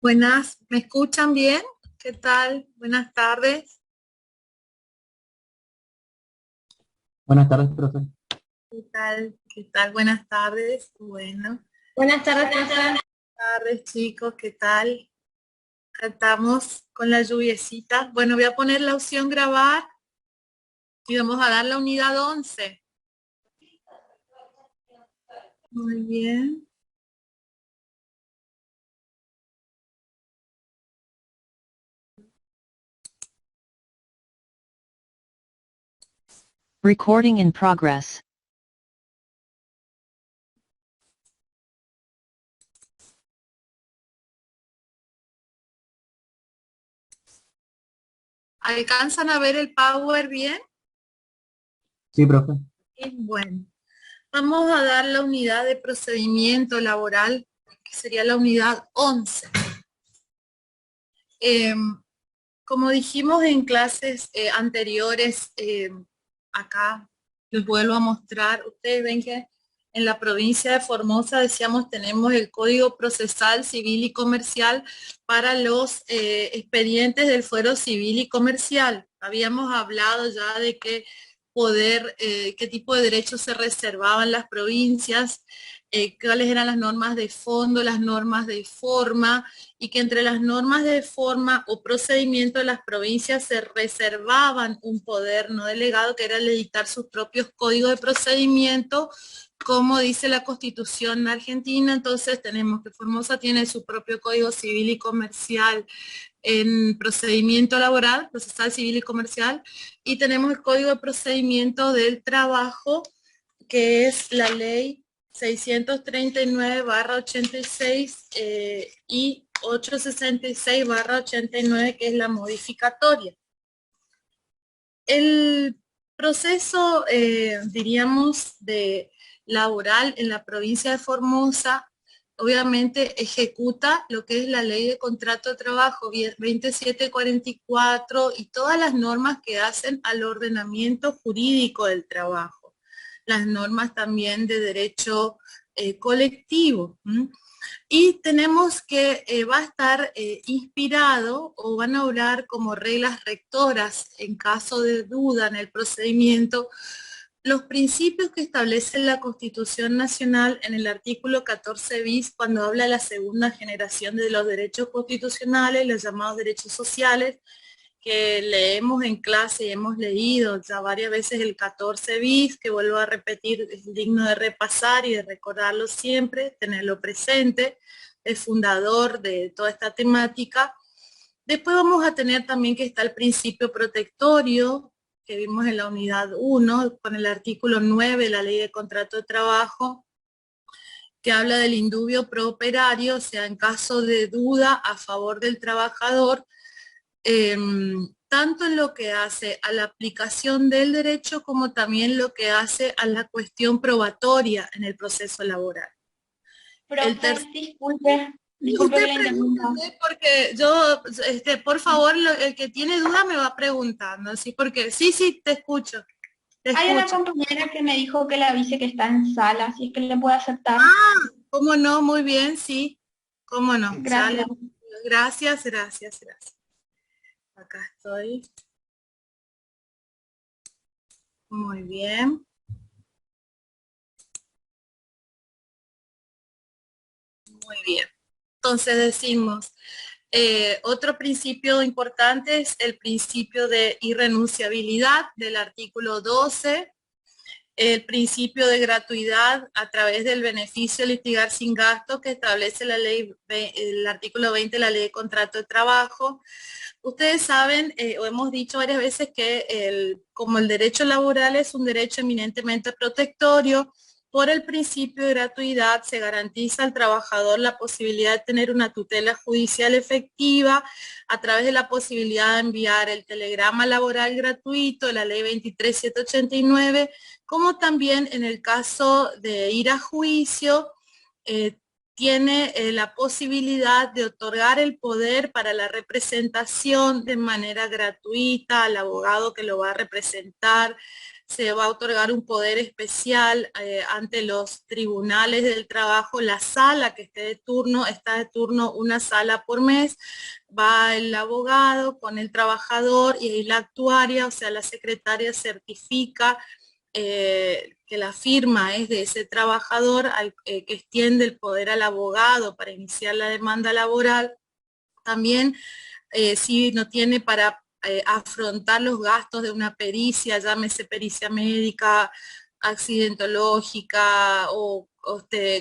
Buenas, ¿me escuchan bien? ¿Qué tal? Buenas tardes. Buenas tardes, profe. ¿Qué tal? ¿Qué tal? Buenas tardes. Bueno, Buenas tardes, profe. tardes chicos, ¿qué tal? Acá estamos con la lluviecita. Bueno, voy a poner la opción grabar y vamos a dar la unidad 11. Muy bien. Recording in progress. ¿Alcanzan a ver el Power bien? Sí, profe. Sí, bueno, vamos a dar la unidad de procedimiento laboral, que sería la unidad 11. Como dijimos en clases anteriores, acá les vuelvo a mostrar, ustedes ven que en la provincia de Formosa, decíamos, tenemos el Código Procesal Civil y Comercial para los expedientes del fuero civil y comercial. Habíamos hablado ya de qué tipo de derechos se reservaban las provincias, cuáles eran las normas de fondo, las normas de forma, y que entre las normas de forma o procedimiento de las provincias se reservaban un poder no delegado, que era el editar sus propios códigos de procedimiento, como dice la Constitución argentina. Entonces tenemos que Formosa tiene su propio código civil y comercial en procedimiento laboral, procesal civil y comercial, y tenemos el código de procedimiento del trabajo, que es la ley 639/86 y 866/89, que es la modificatoria. El proceso, diríamos, de laboral en la provincia de Formosa, obviamente ejecuta lo que es la ley de contrato de trabajo 2744 y todas las normas que hacen al ordenamiento jurídico del trabajo, las normas también de derecho colectivo. Y tenemos que va a estar inspirado o van a obrar como reglas rectoras en caso de duda en el procedimiento los principios que establece la Constitución Nacional en el artículo 14 bis, cuando habla de la segunda generación de los derechos constitucionales, los llamados derechos sociales, que leemos en clase y hemos leído ya varias veces el 14 bis, que vuelvo a repetir, es digno de repasar y de recordarlo siempre, tenerlo presente, es fundador de toda esta temática. Después vamos a tener también que está el principio protectorio, que vimos en la unidad 1, con el artículo 9 de la Ley de Contrato de Trabajo, que habla del indubio pro operario, o sea, en caso de duda a favor del trabajador, tanto en lo que hace a la aplicación del derecho como también lo que hace a la cuestión probatoria en el proceso laboral. El Profe, tercer, disculpe que usted la interrumpa. pregúnteme porque yo, por favor, el que tiene duda me va preguntando, ¿sí? Porque sí, te escucho, te Hay una escucho. compañera que me dijo que le avise que está en sala, así es que le puede aceptar. ¿Cómo no? Muy bien, sí. ¿Cómo no? Ya le... Gracias. Gracias. Acá estoy. Muy bien. Muy bien. Entonces decimos, otro principio importante es el principio de irrenunciabilidad del artículo 12, el principio de gratuidad a través del beneficio de litigar sin gasto que establece la ley, el artículo 20 de la Ley de Contrato de Trabajo. Ustedes saben, o hemos dicho varias veces que como el derecho laboral es un derecho eminentemente protectorio, por el principio de gratuidad se garantiza al trabajador la posibilidad de tener una tutela judicial efectiva a través de la posibilidad de enviar el telegrama laboral gratuito, la ley 23789, como también en el caso de ir a juicio, tiene la posibilidad de otorgar el poder para la representación de manera gratuita al abogado que lo va a representar, se va a otorgar un poder especial ante los tribunales del trabajo. La sala que esté de turno, está de turno una sala por mes, va el abogado con el trabajador y ahí la actuaria, o sea, la secretaria certifica que la firma es de ese trabajador que extiende el poder al abogado para iniciar la demanda laboral. También si no tiene para afrontar los gastos de una pericia, llámese pericia médica, accidentológica o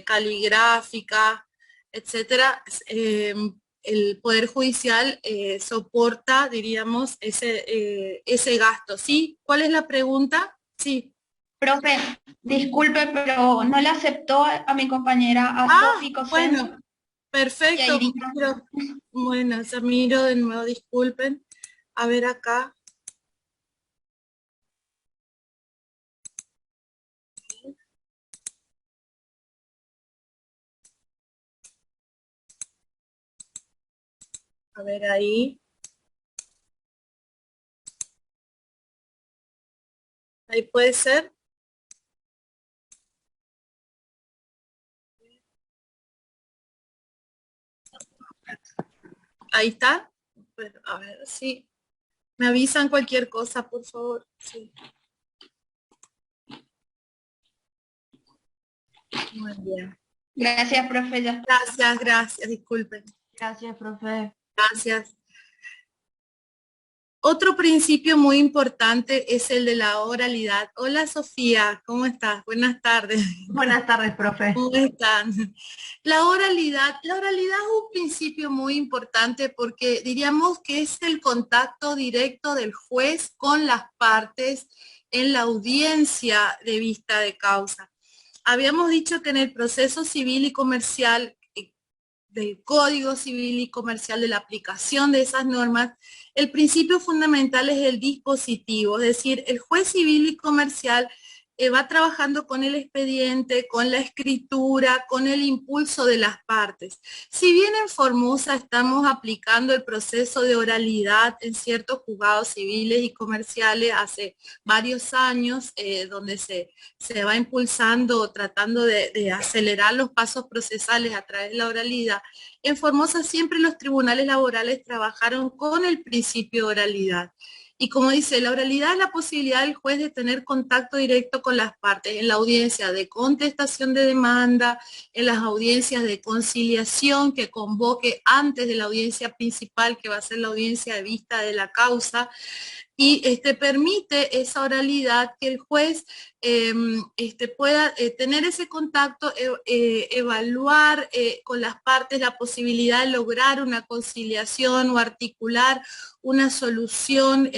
caligráfica, etcétera, el Poder Judicial soporta, diríamos, ese gasto. ¿Sí? ¿Cuál es la pregunta? Sí. Profe, disculpe, pero no le aceptó a mi compañera, a Sofi Cosen. Bueno, perfecto. Bueno, Samiro, de nuevo, disculpen. A ver acá. A ver ahí. Ahí puede ser. Ahí está. Pues, a ver, sí. Me avisan cualquier cosa, por favor. Sí. Muy bien. Gracias, profe. Gracias, disculpen. Gracias, profe. Gracias. Otro principio muy importante es el de la oralidad. Hola Sofía, ¿cómo estás? Buenas tardes. Buenas tardes, profe. ¿Cómo están? La oralidad es un principio muy importante porque diríamos que es el contacto directo del juez con las partes en la audiencia de vista de causa. Habíamos dicho que en el proceso civil y comercial, del Código Civil y Comercial, de la aplicación de esas normas, el principio fundamental es el dispositivo, es decir, el juez civil y comercial va trabajando con el expediente, con la escritura, con el impulso de las partes. Si bien en Formosa estamos aplicando el proceso de oralidad en ciertos juzgados civiles y comerciales hace varios años, donde se va impulsando, tratando de acelerar los pasos procesales a través de la oralidad, en Formosa siempre los tribunales laborales trabajaron con el principio de oralidad. Y como dice, la oralidad es la posibilidad del juez de tener contacto directo con las partes en la audiencia de contestación de demanda, en las audiencias de conciliación que convoque antes de la audiencia principal, que va a ser la audiencia de vista de la causa, y permite esa oralidad que el juez pueda tener ese contacto, evaluar con las partes la posibilidad de lograr una conciliación o articular una solución,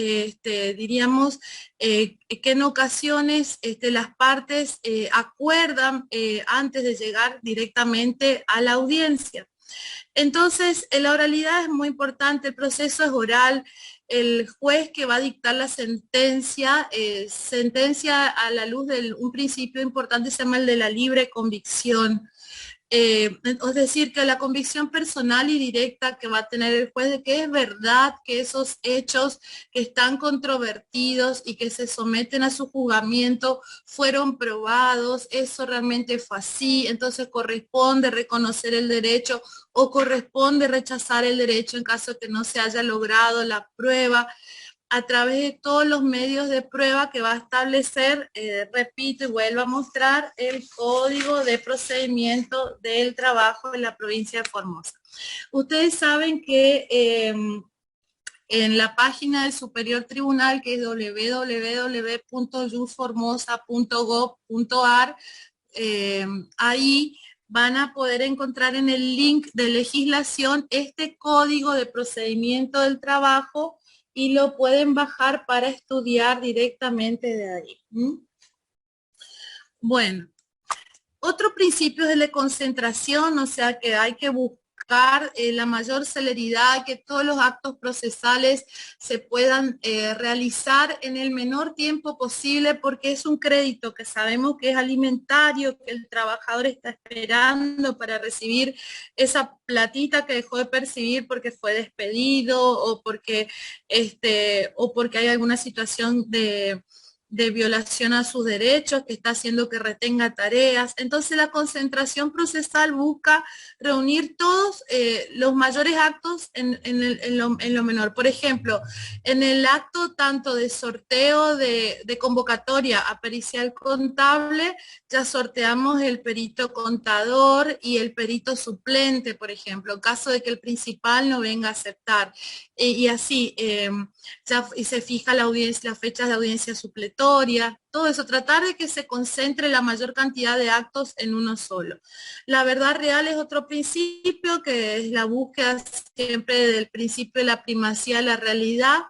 diríamos, que en ocasiones las partes acuerdan antes de llegar directamente a la audiencia. Entonces, la oralidad es muy importante, el proceso es oral, el juez que va a dictar la sentencia, sentencia a la luz de un principio importante, se llama el de la libre convicción. Es decir, que la convicción personal y directa que va a tener el juez de que es verdad que esos hechos que están controvertidos y que se someten a su juzgamiento fueron probados, eso realmente fue así, entonces corresponde reconocer el derecho o corresponde rechazar el derecho en caso de que no se haya logrado la prueba, a través de todos los medios de prueba que va a establecer, repito y vuelvo a mostrar, el Código de Procedimiento del Trabajo en la provincia de Formosa. Ustedes saben que en la página del Superior Tribunal, que es www.jusformosa.gov.ar, ahí van a poder encontrar en el link de legislación este Código de Procedimiento del Trabajo, y lo pueden bajar para estudiar directamente de ahí. Bueno, otro principio es el de concentración, o sea que hay que buscar la mayor celeridad, que todos los actos procesales se puedan realizar en el menor tiempo posible, porque es un crédito que sabemos que es alimentario, que el trabajador está esperando para recibir esa platita que dejó de percibir porque fue despedido o porque hay alguna situación de de violación a sus derechos, que está haciendo que retenga tareas. Entonces la concentración procesal busca reunir todos los mayores actos en lo menor. Por ejemplo, en el acto tanto de sorteo de convocatoria a pericial contable, ya sorteamos el perito contador y el perito suplente, por ejemplo, en caso de que el principal no venga a aceptar. Y así, y se fija la audiencia, las fechas de audiencia supletoria, todo eso, tratar de que se concentre la mayor cantidad de actos en uno solo. La verdad real es otro principio, que es la búsqueda siempre del principio de la primacía de la realidad,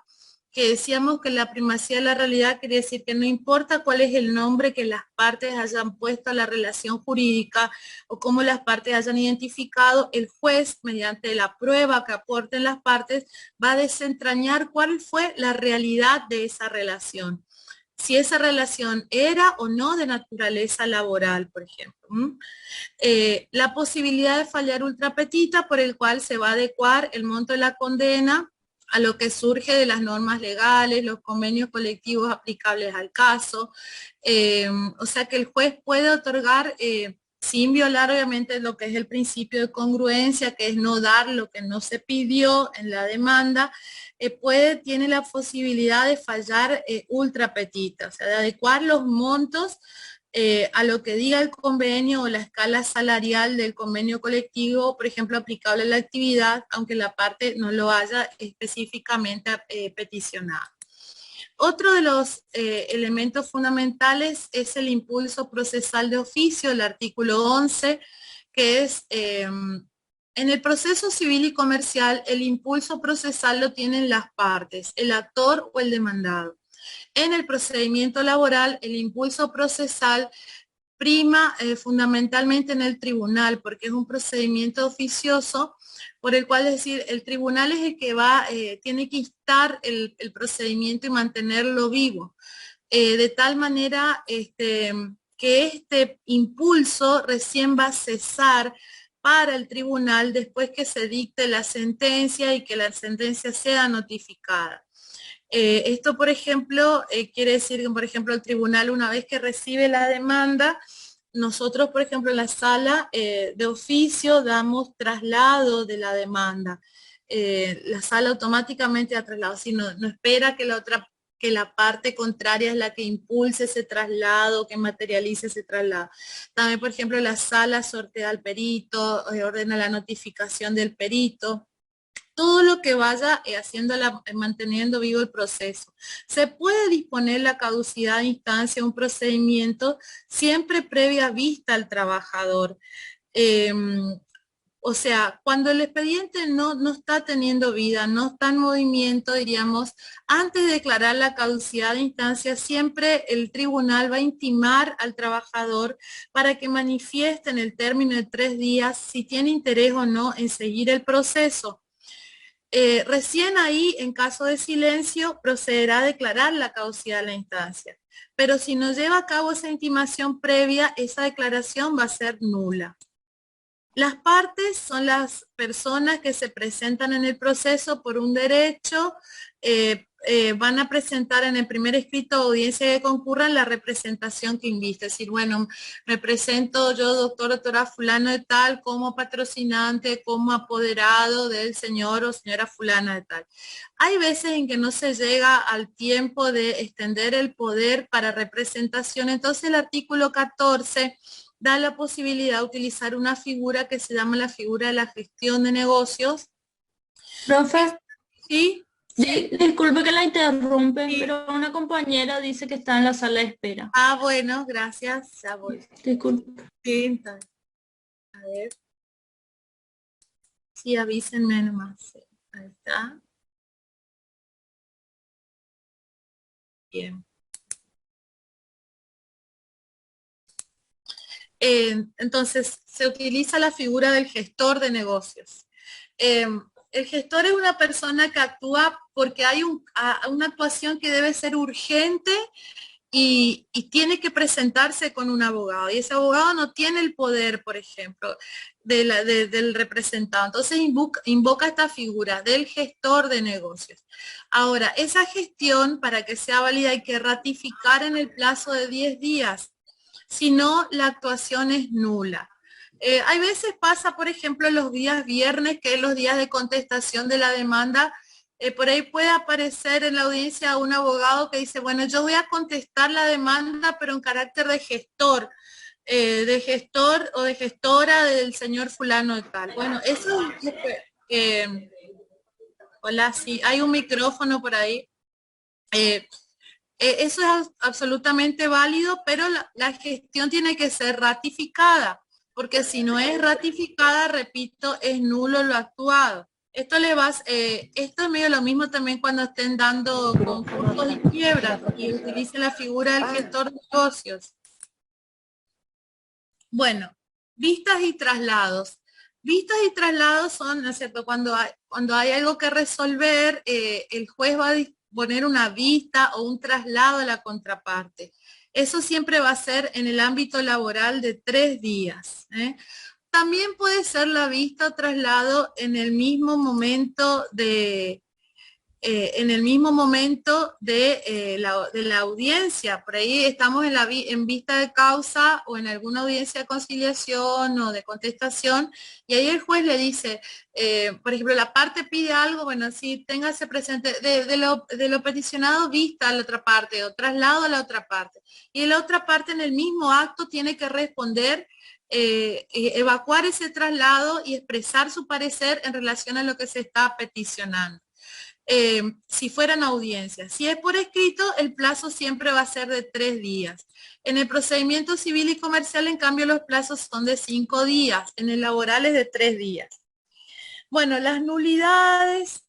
que decíamos que la primacía de la realidad quiere decir que no importa cuál es el nombre que las partes hayan puesto a la relación jurídica o cómo las partes hayan identificado, el juez, mediante la prueba que aporten las partes, va a desentrañar cuál fue la realidad de esa relación. Si esa relación era o no de naturaleza laboral, por ejemplo. La posibilidad de fallar ultrapetita, por el cual se va a adecuar el monto de la condena a lo que surge de las normas legales, los convenios colectivos aplicables al caso. O sea que el juez puede otorgar, sin violar obviamente lo que es el principio de congruencia, que es no dar lo que no se pidió en la demanda, tiene la posibilidad de fallar ultrapetita, o sea, de adecuar los montos a lo que diga el convenio o la escala salarial del convenio colectivo, por ejemplo, aplicable a la actividad, aunque la parte no lo haya específicamente peticionado. Otro de los elementos fundamentales es el impulso procesal de oficio, el artículo 11, que es en el proceso civil y comercial, el impulso procesal lo tienen las partes, el actor o el demandado. En el procedimiento laboral, el impulso procesal prima fundamentalmente en el tribunal, porque es un procedimiento oficioso por el cual, es decir, el tribunal es el que tiene que instar el procedimiento y mantenerlo vivo, de tal manera que este impulso recién va a cesar para el tribunal después que se dicte la sentencia y que la sentencia sea notificada. Esto, por ejemplo, quiere decir que, por ejemplo, el tribunal, una vez que recibe la demanda, nosotros, por ejemplo, en la sala de oficio damos traslado de la demanda. La sala automáticamente da traslado, si no espera que la parte contraria es la que impulse ese traslado, que materialice ese traslado. También, por ejemplo, la sala sortea al perito, ordena la notificación del perito. Todo lo que vaya manteniendo vivo el proceso. Se puede disponer la caducidad de instancia, un procedimiento, siempre previa vista al trabajador. O sea, cuando el expediente no está teniendo vida, no está en movimiento, diríamos, antes de declarar la caducidad de instancia, siempre el tribunal va a intimar al trabajador para que manifieste en el término de 3 días si tiene interés o no en seguir el proceso. Recién ahí, en caso de silencio, procederá a declarar la caducidad de la instancia. Pero si no lleva a cabo esa intimación previa, esa declaración va a ser nula. Las partes son las personas que se presentan en el proceso por un derecho, van a presentar en el primer escrito de audiencia que concurran la representación que inviste. Es decir, bueno, me presento yo, doctora fulano de tal, como patrocinante, como apoderado del señor o señora fulana de tal. Hay veces en que no se llega al tiempo de extender el poder para representación, entonces el artículo 14 da la posibilidad de utilizar una figura que se llama la figura de la gestión de negocios. Profe, ¿Sí? disculpe que la interrumpe, Sí. pero una compañera dice que está en la sala de espera. Ah, bueno, gracias. Ya voy. Disculpe. Sí, entonces. A ver. Sí, avísenme nomás. Sí, ahí está. Bien. Entonces, se utiliza la figura del gestor de negocios. El gestor es una persona que actúa porque hay una actuación que debe ser urgente y tiene que presentarse con un abogado, y ese abogado no tiene el poder, por ejemplo, del representado. Entonces invoca esta figura del gestor de negocios. Ahora, esa gestión, para que sea válida, hay que ratificar en el plazo de 10 días, si no, la actuación es nula. Hay veces pasa, por ejemplo, los días viernes, que es los días de contestación de la demanda. Por ahí puede aparecer en la audiencia un abogado que dice, bueno, yo voy a contestar la demanda, pero en carácter de gestor o de gestora del señor fulano de tal. Bueno, eso es... hola, sí, hay un micrófono por ahí. Eso es absolutamente válido, pero la gestión tiene que ser ratificada, porque si no es ratificada, repito, es nulo lo actuado. Esto esto es medio lo mismo también cuando estén dando concursos y quiebras y utilicen la figura del gestor de negocios. Bueno, vistas y traslados. Vistas y traslados son, ¿no es cierto?, cuando hay algo que resolver, el juez va a disponer una vista o un traslado a la contraparte. Eso siempre va a ser en el ámbito laboral de 3 días. También puede ser la vista o traslado en el mismo momento de la audiencia. Por ahí estamos en vista de causa o en alguna audiencia de conciliación o de contestación, y ahí el juez le dice, por ejemplo, la parte pide algo, bueno, sí, téngase presente, de lo peticionado, vista a la otra parte o traslado a la otra parte. Y la otra parte en el mismo acto tiene que responder, evacuar ese traslado y expresar su parecer en relación a lo que se está peticionando. Si fueran audiencias. Si es por escrito, el plazo siempre va a ser de 3 días. En el procedimiento civil y comercial, en cambio, los plazos son de 5 días. En el laboral es de 3 días. Bueno, las nulidades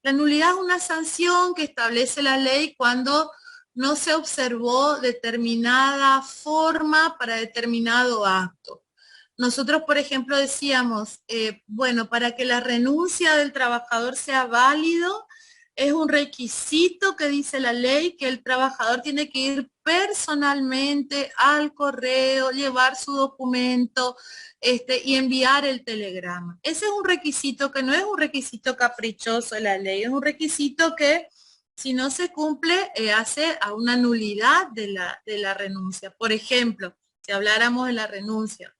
la nulidad es una sanción que establece la ley cuando no se observó determinada forma para determinado acto. Nosotros, por ejemplo, decíamos, bueno, para que la renuncia del trabajador sea válido, es un requisito que dice la ley que el trabajador tiene que ir personalmente al correo, llevar su documento y enviar el telegrama. Ese es un requisito que no es un requisito caprichoso de la ley, es un requisito que, si no se cumple, hace a una nulidad de la renuncia. Por ejemplo, si habláramos de la renuncia,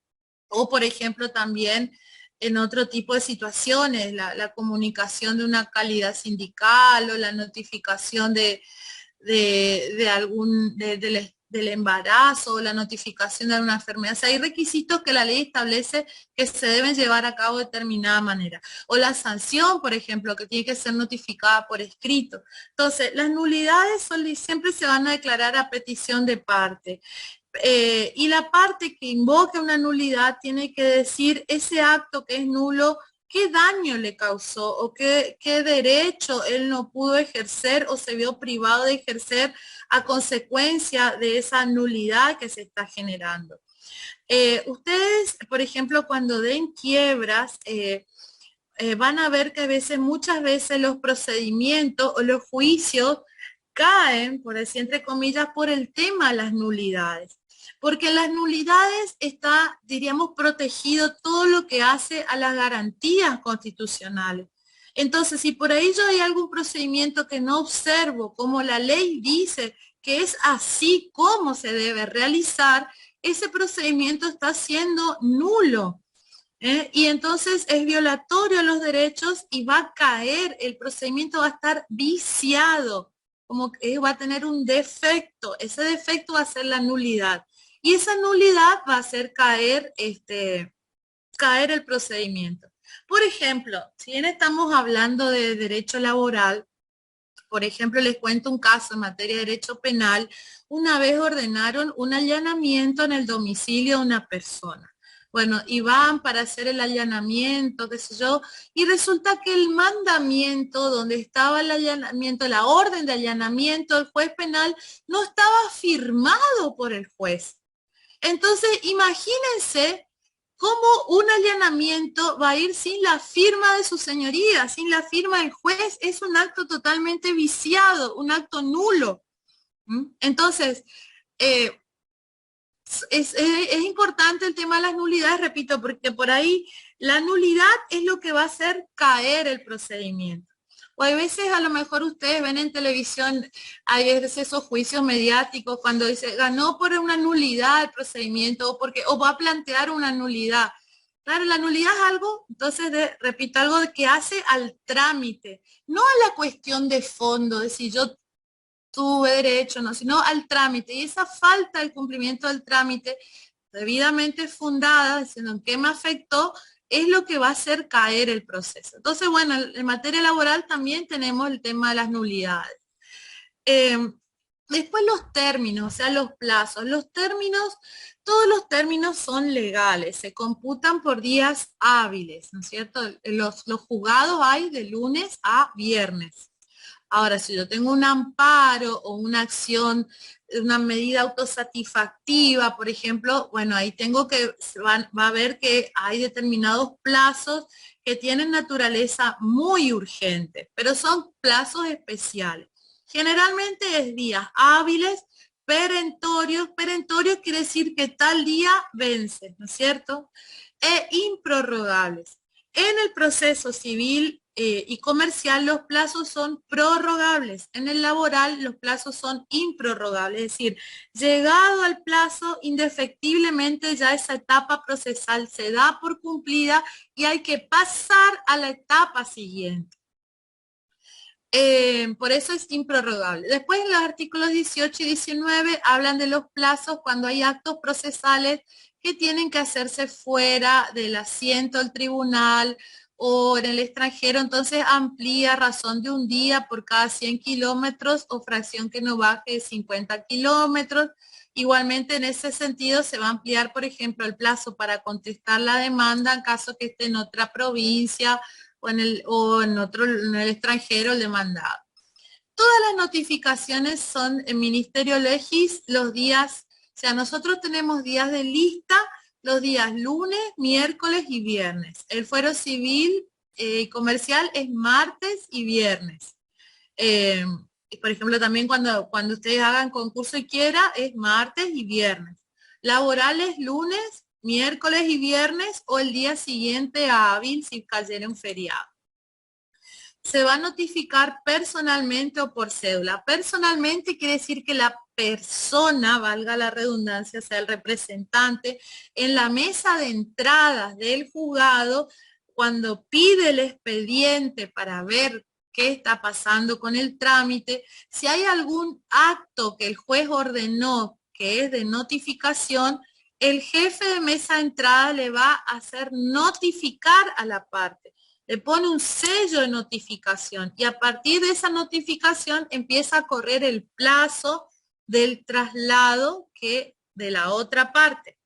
o por ejemplo también en otro tipo de situaciones, la comunicación de una calidad sindical o la notificación del embarazo o la notificación de alguna enfermedad. O sea, hay requisitos que la ley establece que se deben llevar a cabo de determinada manera. O la sanción, por ejemplo, que tiene que ser notificada por escrito. Entonces, las nulidades siempre se van a declarar a petición de parte. Y la parte que invoque una nulidad tiene que decir ese acto que es nulo, qué daño le causó o qué derecho él no pudo ejercer o se vio privado de ejercer a consecuencia de esa nulidad que se está generando. Ustedes, por ejemplo, cuando den quiebras, van a ver que muchas veces los procedimientos o los juicios caen, por decir entre comillas, por el tema de las nulidades. Porque en las nulidades está, diríamos, protegido todo lo que hace a las garantías constitucionales. Entonces, si por ahí yo hay algún procedimiento que no observo, como la ley dice que es así como se debe realizar, ese procedimiento está siendo nulo. Y entonces es violatorio a los derechos y va a caer, el procedimiento va a estar viciado, como que va a tener un defecto. Ese defecto va a ser la nulidad. Y esa nulidad va a hacer caer el procedimiento. Por ejemplo, si bien estamos hablando de derecho laboral, por ejemplo, les cuento un caso en materia de derecho penal. Una vez ordenaron un allanamiento en el domicilio de una persona. Bueno, y van para hacer el allanamiento, qué sé yo, y resulta que el mandamiento donde estaba el allanamiento, la orden de allanamiento del juez penal, no estaba firmado por el juez. Entonces, imagínense ¿cómo un allanamiento va a ir sin la firma de su señoría, sin la firma del juez? Es un acto totalmente viciado, un acto nulo. Entonces, es importante el tema de las nulidades, repito, porque por ahí la nulidad es lo que va a hacer caer el procedimiento. O hay veces, a lo mejor ustedes ven en televisión, hay veces esos juicios mediáticos cuando dice, ganó por una nulidad el procedimiento o va a plantear una nulidad. Claro, la nulidad es algo, entonces, repito, algo que hace al trámite, no a la cuestión de fondo, de si yo tuve derecho, no, sino al trámite. Y esa falta del cumplimiento del trámite debidamente fundada, diciendo en qué me afectó, es lo que va a hacer caer el proceso. Entonces, bueno, en materia laboral también tenemos el tema de las nulidades. Después los términos, o sea, los plazos. Los términos, todos los términos son legales, se computan por días hábiles, ¿no es cierto? Los juzgados hay de lunes a viernes. Ahora, si yo tengo un amparo o una acción, una medida autosatisfactiva, por ejemplo, bueno, ahí tengo que, va a ver que hay determinados plazos que tienen naturaleza muy urgente, pero son plazos especiales. Generalmente es días hábiles, perentorios. Perentorios quiere decir que tal día vence, ¿no es cierto? E improrrogables. En el proceso civil y comercial los plazos son prorrogables. En el laboral los plazos son improrrogables. Es decir, llegado al plazo, indefectiblemente ya esa etapa procesal se da por cumplida y hay que pasar a la etapa siguiente. Por eso es improrrogable. Después en los artículos 18 y 19 hablan de los plazos cuando hay actos procesales que tienen que hacerse fuera del asiento del tribunal o en el extranjero, entonces amplía razón de un día por cada 100 kilómetros o fracción que no baje de 50 kilómetros. Igualmente en ese sentido se va a ampliar, por ejemplo, el plazo para contestar la demanda en caso que esté en otra provincia o en el extranjero el demandado. Todas las notificaciones son en Ministerio Legis los días, o sea, nosotros tenemos días de lista los días lunes, miércoles y viernes. El fuero civil y comercial es martes y viernes. Por ejemplo, también cuando ustedes hagan concurso y quiera, es martes y viernes. Laborales, lunes, miércoles y viernes o el día siguiente hábil si cayera un feriado. Se va a notificar personalmente o por cédula. Personalmente quiere decir que la persona, valga la redundancia, sea el representante, en la mesa de entradas del juzgado, cuando pide el expediente para ver qué está pasando con el trámite, si hay algún acto que el juez ordenó que es de notificación, el jefe de mesa de entrada le va a hacer notificar a la parte. Le pone un sello de notificación y a partir de esa notificación empieza a correr el plazo del traslado que de la otra parte.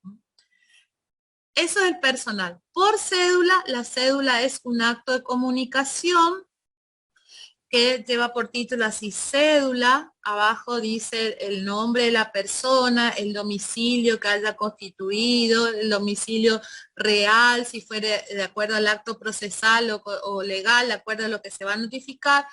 Eso es el personal. Por cédula, la cédula es un acto de comunicación que lleva por título así cédula, abajo dice el nombre de la persona, el domicilio que haya constituido, el domicilio real, si fuere de acuerdo al acto procesal o legal, de acuerdo a lo que se va a notificar.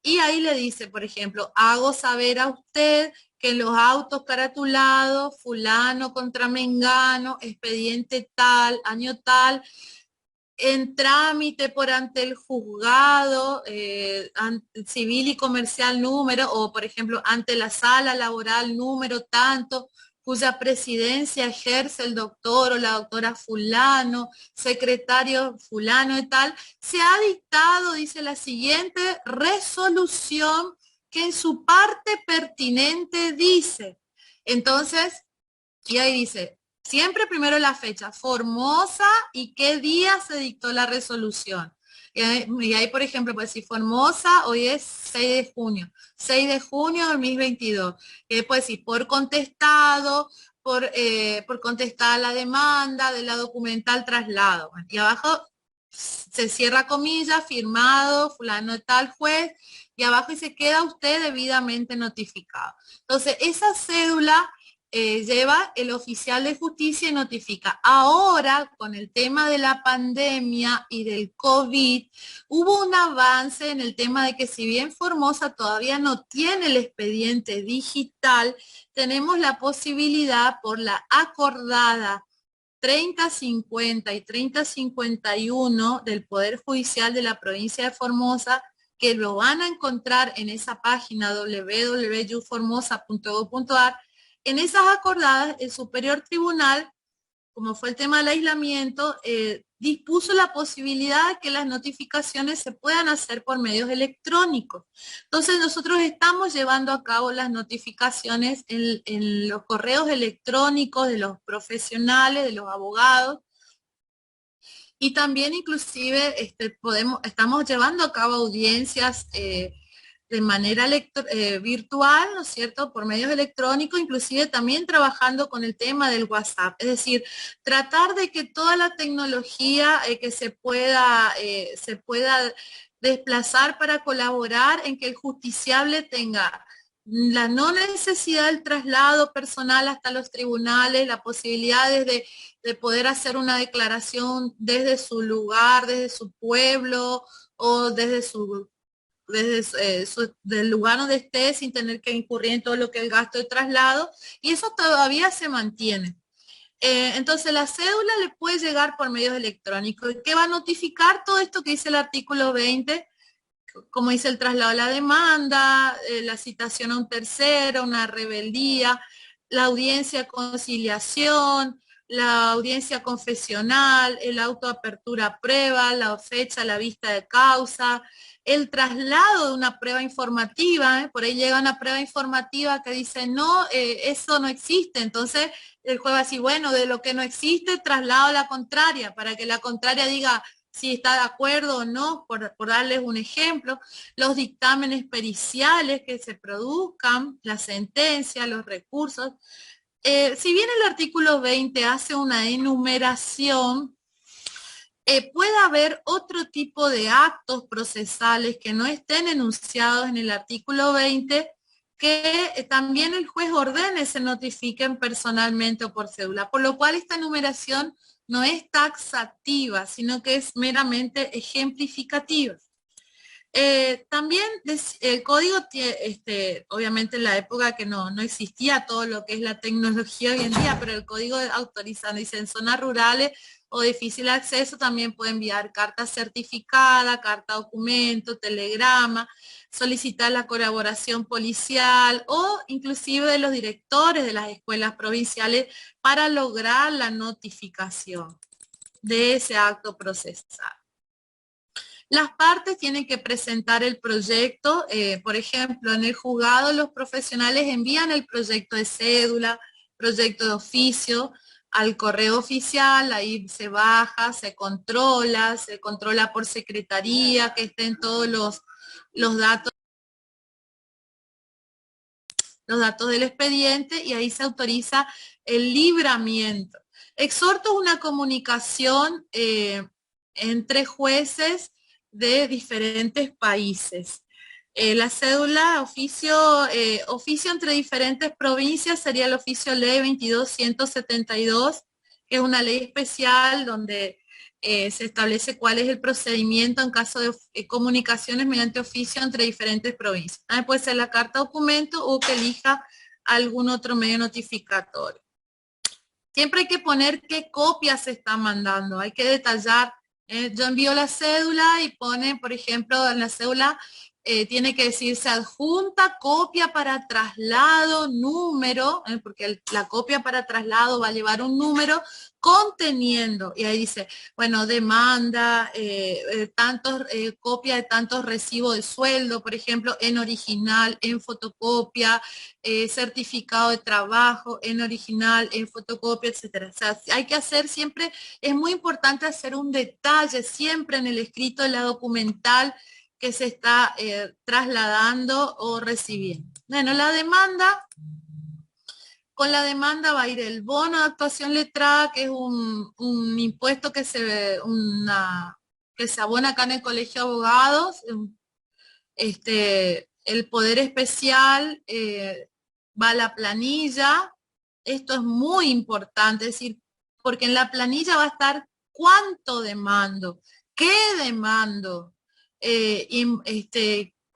Y ahí le dice, por ejemplo, hago saber a usted que en los autos caratulados, fulano contra mengano, expediente tal, año tal, en trámite por ante el juzgado civil y comercial número, o por ejemplo, ante la sala laboral número tanto, cuya presidencia ejerce el doctor o la doctora fulano, secretario fulano y tal, se ha dictado, dice la siguiente resolución que en su parte pertinente dice. Entonces, y ahí dice, siempre primero la fecha, Formosa y qué día se dictó la resolución. Y ahí, por ejemplo, pues si Formosa, hoy es 6 de junio, 6 de junio de 2022. Pues si por contestado, por contestar la demanda de la documental traslado. Y abajo se cierra comillas, firmado, fulano de tal juez, y abajo dice, queda usted debidamente notificado. Entonces, esa cédula lleva el oficial de justicia y notifica. Ahora, con el tema de la pandemia y del COVID, hubo un avance en el tema de que si bien Formosa todavía no tiene el expediente digital, tenemos la posibilidad por la acordada 3050 y 3051 del Poder Judicial de la provincia de Formosa, que lo van a encontrar en esa página www.formosa.gov.ar. En esas acordadas, el Superior Tribunal, como fue el tema del aislamiento, dispuso la posibilidad de que las notificaciones se puedan hacer por medios electrónicos. Entonces nosotros estamos llevando a cabo las notificaciones en los correos electrónicos de los profesionales, de los abogados, y también inclusive estamos llevando a cabo audiencias de manera virtual, ¿no es cierto?, por medios electrónicos, inclusive también trabajando con el tema del WhatsApp. Es decir, tratar de que toda la tecnología que se pueda desplazar para colaborar en que el justiciable tenga la no necesidad del traslado personal hasta los tribunales, la posibilidad de poder hacer una declaración desde su lugar, desde su pueblo o desde del lugar donde esté, sin tener que incurrir en todo lo que es el gasto de traslado, y eso todavía se mantiene. Entonces la cédula le puede llegar por medios electrónicos. ¿Qué va a notificar? Todo esto que dice el artículo 20, como dice el traslado a la demanda, la citación a un tercero, una rebeldía, la audiencia de conciliación, la audiencia confesional, el auto de apertura a prueba, la fecha, la vista de causa, el traslado de una prueba informativa, por ahí llega una prueba informativa que dice, no, eso no existe, entonces el juez va a decir, bueno, de lo que no existe, traslado a la contraria, para que la contraria diga si está de acuerdo o no, por darles un ejemplo, los dictámenes periciales que se produzcan, la sentencia, los recursos. Si bien el artículo 20 hace una enumeración, puede haber otro tipo de actos procesales que no estén enunciados en el artículo 20, que también el juez ordene se notifiquen personalmente o por cédula, por lo cual esta enumeración no es taxativa, sino que es meramente ejemplificativa. También el código, obviamente en la época que no existía todo lo que es la tecnología hoy en día, pero el código autoriza, dice, en zonas rurales o difícil acceso también puede enviar carta certificada, carta documento, telegrama, solicitar la colaboración policial o inclusive de los directores de las escuelas provinciales para lograr la notificación de ese acto procesal. Las partes tienen que presentar el proyecto, por ejemplo, en el juzgado los profesionales envían el proyecto de cédula, proyecto de oficio, al correo oficial, ahí se baja, se controla por secretaría, que estén todos los datos del expediente y ahí se autoriza el libramiento. Exhorto una comunicación entre jueces de diferentes países. La cédula, oficio entre diferentes provincias sería el oficio ley 22.172, que es una ley especial donde se establece cuál es el procedimiento en caso de comunicaciones mediante oficio entre diferentes provincias. Puede ser la carta documento o que elija algún otro medio notificatorio. Siempre hay que poner qué copia se está mandando, hay que detallar. Yo envío la cédula y pone, por ejemplo, en la cédula tiene que decirse adjunta, copia para traslado, número, porque la copia para traslado va a llevar un número conteniendo, y ahí dice, bueno, demanda, copia de tantos recibos de sueldo, por ejemplo, en original, en fotocopia, certificado de trabajo, en original, en fotocopia, etcétera. O sea, hay que hacer siempre, es muy importante hacer un detalle siempre en el escrito de la documental que se está trasladando o recibiendo. Bueno, la demanda, con la demanda va a ir el bono de actuación letrada, que es un impuesto que se abona acá en el Colegio de Abogados. El Poder Especial va a la planilla, Esto es muy importante, es decir, porque en la planilla va a estar cuánto demando, qué demando, qué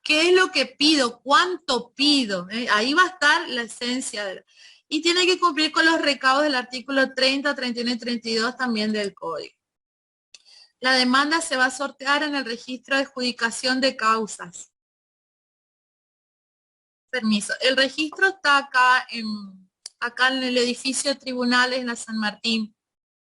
es lo que pido, cuánto pido. Ahí va a estar la esencia y tiene que cumplir con los recados del artículo 30, 31 y 32 también del código. La demanda se va a sortear en el registro de adjudicación de causas. Permiso. El registro está acá en el edificio de tribunales en la San Martín.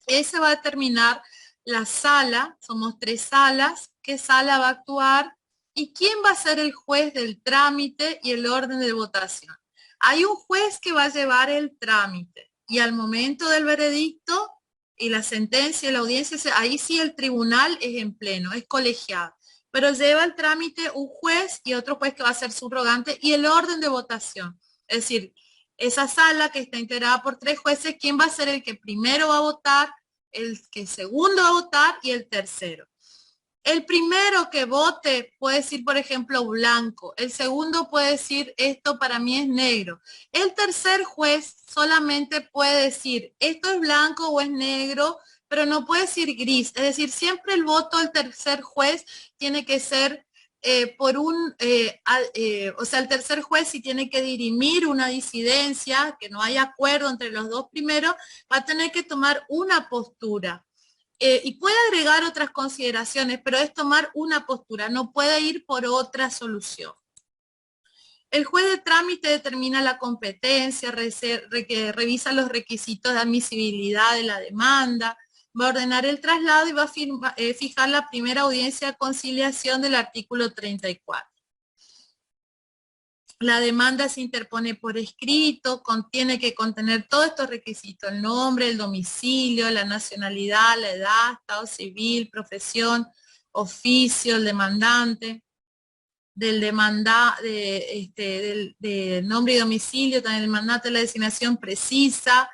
Ese va a determinar la sala, somos 3 salas, qué sala va a actuar y quién va a ser el juez del trámite y el orden de votación. Hay un juez que va a llevar el trámite y al momento del veredicto y la sentencia y la audiencia, ahí sí el tribunal es en pleno, es colegiado. Pero lleva el trámite un juez y otro juez que va a ser subrogante y el orden de votación. Es decir, esa sala que está integrada por 3 jueces, ¿quién va a ser el que primero va a votar, el que segundo va a votar y el tercero? El primero que vote puede decir, por ejemplo, blanco. El segundo puede decir, esto para mí es negro. El tercer juez solamente puede decir, esto es blanco o es negro, pero no puede decir gris. Es decir, siempre el voto del tercer juez tiene que ser o sea, el tercer juez si tiene que dirimir una disidencia, que no hay acuerdo entre los dos primeros, va a tener que tomar una postura. Y puede agregar otras consideraciones, pero es tomar una postura, no puede ir por otra solución. El juez de trámite determina la competencia, revisa los requisitos de admisibilidad de la demanda, va a ordenar el traslado y va a fijar la primera audiencia de conciliación del artículo 34. La demanda se interpone por escrito, tiene que contener todos estos requisitos, el nombre, el domicilio, la nacionalidad, la edad, estado civil, profesión, oficio, el demandante, del nombre y domicilio, también el mandato de la designación precisa,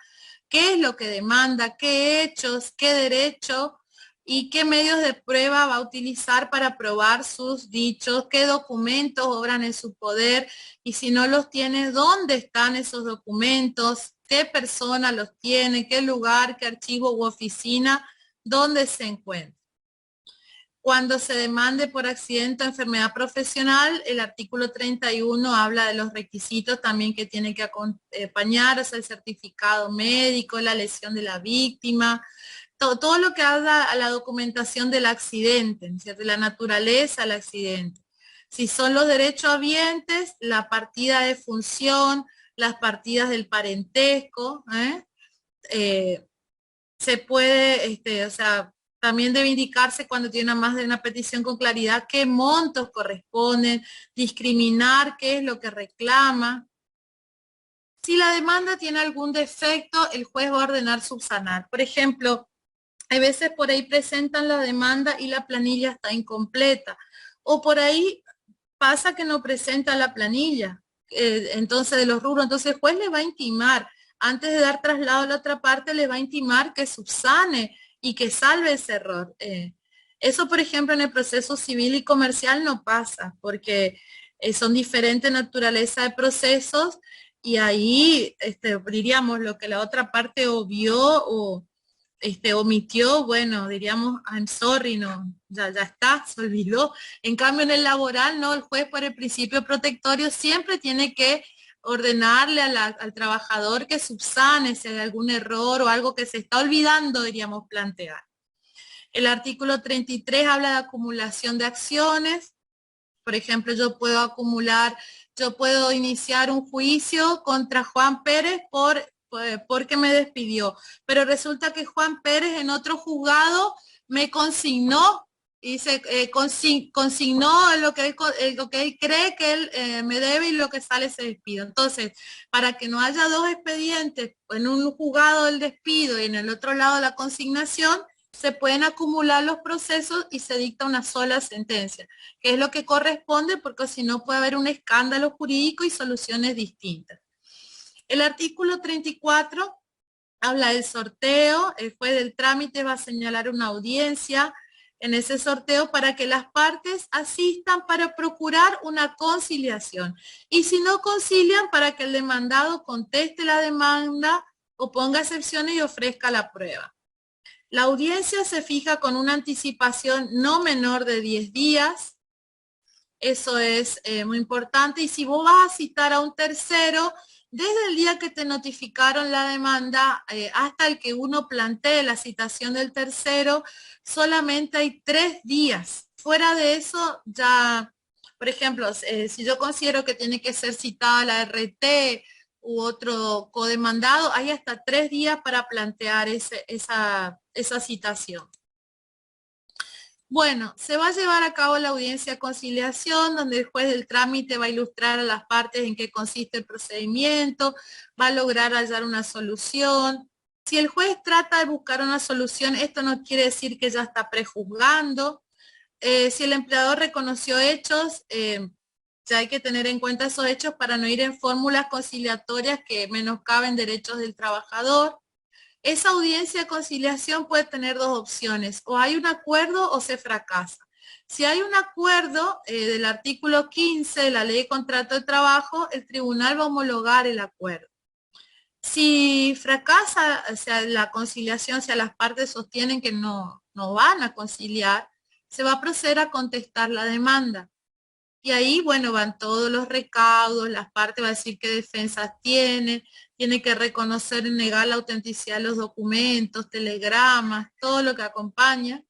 qué es lo que demanda, qué hechos, qué derecho y qué medios de prueba va a utilizar para probar sus dichos, qué documentos obran en su poder y si no los tiene, dónde están esos documentos, qué persona los tiene, qué lugar, qué archivo u oficina, dónde se encuentra. Cuando se demande por accidente o enfermedad profesional, el artículo 31 habla de los requisitos también que tiene que acompañar, o sea, el certificado médico, la lesión de la víctima, todo lo que habla a la documentación del accidente, ¿cierto? La naturaleza del accidente. Si son los derechohabientes, la partida de función, las partidas del parentesco, se puede, o sea, también debe indicarse cuando tiene más de una petición con claridad qué montos corresponden, discriminar qué es lo que reclama. Si la demanda tiene algún defecto, el juez va a ordenar subsanar. Por ejemplo, hay veces por ahí presentan la demanda y la planilla está incompleta. O por ahí pasa que no presenta la planilla, entonces de los rubros. Entonces el juez le va a intimar, antes de dar traslado a la otra parte, le va a intimar que subsane y que salve ese error. Eso, por ejemplo, en el proceso civil y comercial no pasa, porque son diferentes naturaleza de procesos y ahí diríamos lo que la otra parte obvió o omitió, bueno, diríamos, I'm sorry, no, ya está, se olvidó. En cambio, en el laboral, no, el juez por el principio protectorio siempre tiene que ordenarle al trabajador que subsane si hay algún error o algo que se está olvidando, diríamos, plantear. El artículo 33 habla de acumulación de acciones. Por ejemplo, yo puedo iniciar un juicio contra Juan Pérez porque me despidió, pero resulta que Juan Pérez en otro juzgado me consignó y se consignó lo que él cree que él me debe y lo que sale se despido. Entonces, para que no haya dos expedientes, en un juzgado el despido y en el otro lado la consignación, se pueden acumular los procesos y se dicta una sola sentencia, que es lo que corresponde, porque si no puede haber un escándalo jurídico y soluciones distintas. El artículo 34 habla del sorteo. El juez del trámite va a señalar una audiencia en ese sorteo para que las partes asistan para procurar una conciliación. Y si no concilian, para que el demandado conteste la demanda oponga excepciones y ofrezca la prueba. La audiencia se fija con una anticipación no menor de 10 días. Eso es muy importante. Y si vos vas a citar a un tercero, desde el día que te notificaron la demanda hasta el que uno plantee la citación del tercero, solamente hay 3 días. Fuera de eso, ya, por ejemplo, si yo considero que tiene que ser citada la RT u otro codemandado, hay hasta 3 días para plantear esa citación. Bueno, se va a llevar a cabo la audiencia de conciliación, donde el juez del trámite va a ilustrar a las partes en qué consiste el procedimiento, va a lograr hallar una solución. Si el juez trata de buscar una solución, esto no quiere decir que ya está prejuzgando. Si el empleador reconoció hechos, ya hay que tener en cuenta esos hechos para no ir en fórmulas conciliatorias que menoscaben derechos del trabajador. Esa audiencia de conciliación puede tener 2 opciones, o hay un acuerdo o se fracasa. Si hay un acuerdo del artículo 15 de la Ley de Contrato de Trabajo, el tribunal va a homologar el acuerdo. Si fracasa, o sea, la conciliación, si las partes sostienen que no van a conciliar, se va a proceder a contestar la demanda. Y ahí, bueno, van todos los recaudos, las partes va a decir qué defensas tiene que reconocer y negar la autenticidad de los documentos, telegramas, todo lo que acompaña.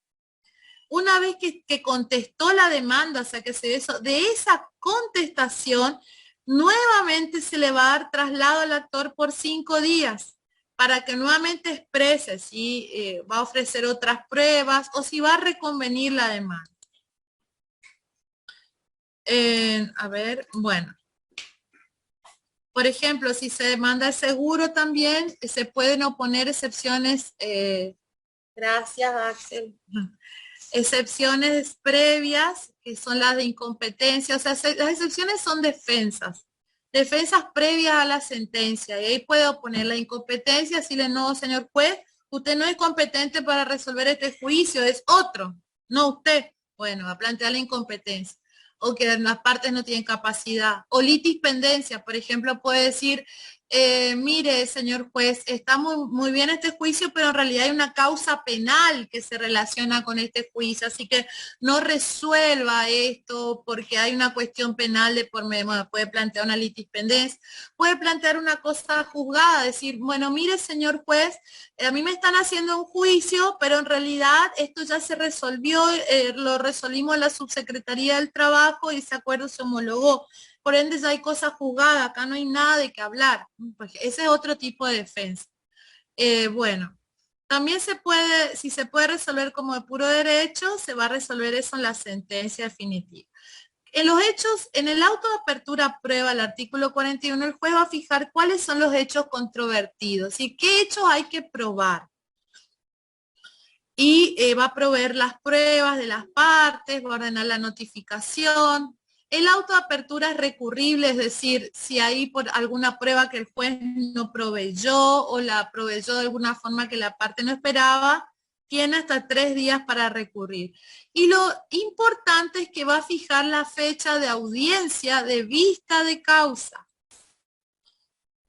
Una vez que contestó la demanda, o sea que se hizo, de esa contestación, nuevamente se le va a dar traslado al actor por 5 días para que nuevamente exprese si va a ofrecer otras pruebas o si va a reconvenir la demanda. A ver, bueno. Por ejemplo, si se demanda el seguro también, se pueden oponer excepciones, gracias Axel, excepciones previas, que son las de incompetencia, o sea, las excepciones son defensas previas a la sentencia, y ahí puede oponer la incompetencia, decirle, no, señor juez, usted no es competente para resolver este juicio, es otro, no usted. Bueno, va a plantear la incompetencia, o que las partes no tienen capacidad, o litispendencia, por ejemplo, puede decir, mire, señor juez, está muy bien este juicio, pero en realidad hay una causa penal que se relaciona con este juicio, así que no resuelva esto porque hay una cuestión penal de por medio. Bueno, puede plantear una litispendencia, puede plantear una cosa juzgada, decir, bueno, mire, señor juez, a mí me están haciendo un juicio, pero en realidad esto ya se resolvió, lo resolvimos en la Subsecretaría del Trabajo y ese acuerdo se homologó. Por ende ya hay cosas juzgadas, acá no hay nada de qué hablar. Pues ese es otro tipo de defensa. Bueno, también si se puede resolver como de puro derecho, se va a resolver eso en la sentencia definitiva. En los hechos, en el auto de apertura a prueba, el artículo 41, el juez va a fijar cuáles son los hechos controvertidos y qué hechos hay que probar. Y va a proveer las pruebas de las partes, va a ordenar la notificación. El auto de apertura es recurrible, es decir, si hay por alguna prueba que el juez no proveyó o la proveyó de alguna forma que la parte no esperaba, tiene hasta 3 días para recurrir. Y lo importante es que va a fijar la fecha de audiencia de vista de causa.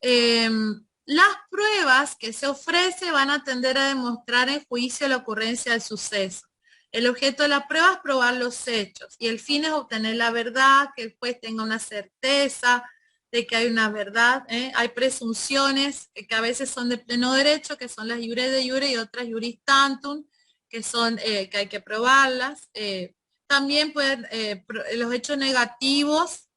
Las pruebas que se ofrece van a tender a demostrar en juicio la ocurrencia del suceso. El objeto de la prueba es probar los hechos y el fin es obtener la verdad, que el juez tenga una certeza de que hay una verdad. Hay presunciones que a veces son de pleno derecho, que son las iure de iure y otras iuris tantum, que son que hay que probarlas. También pueden los hechos negativos,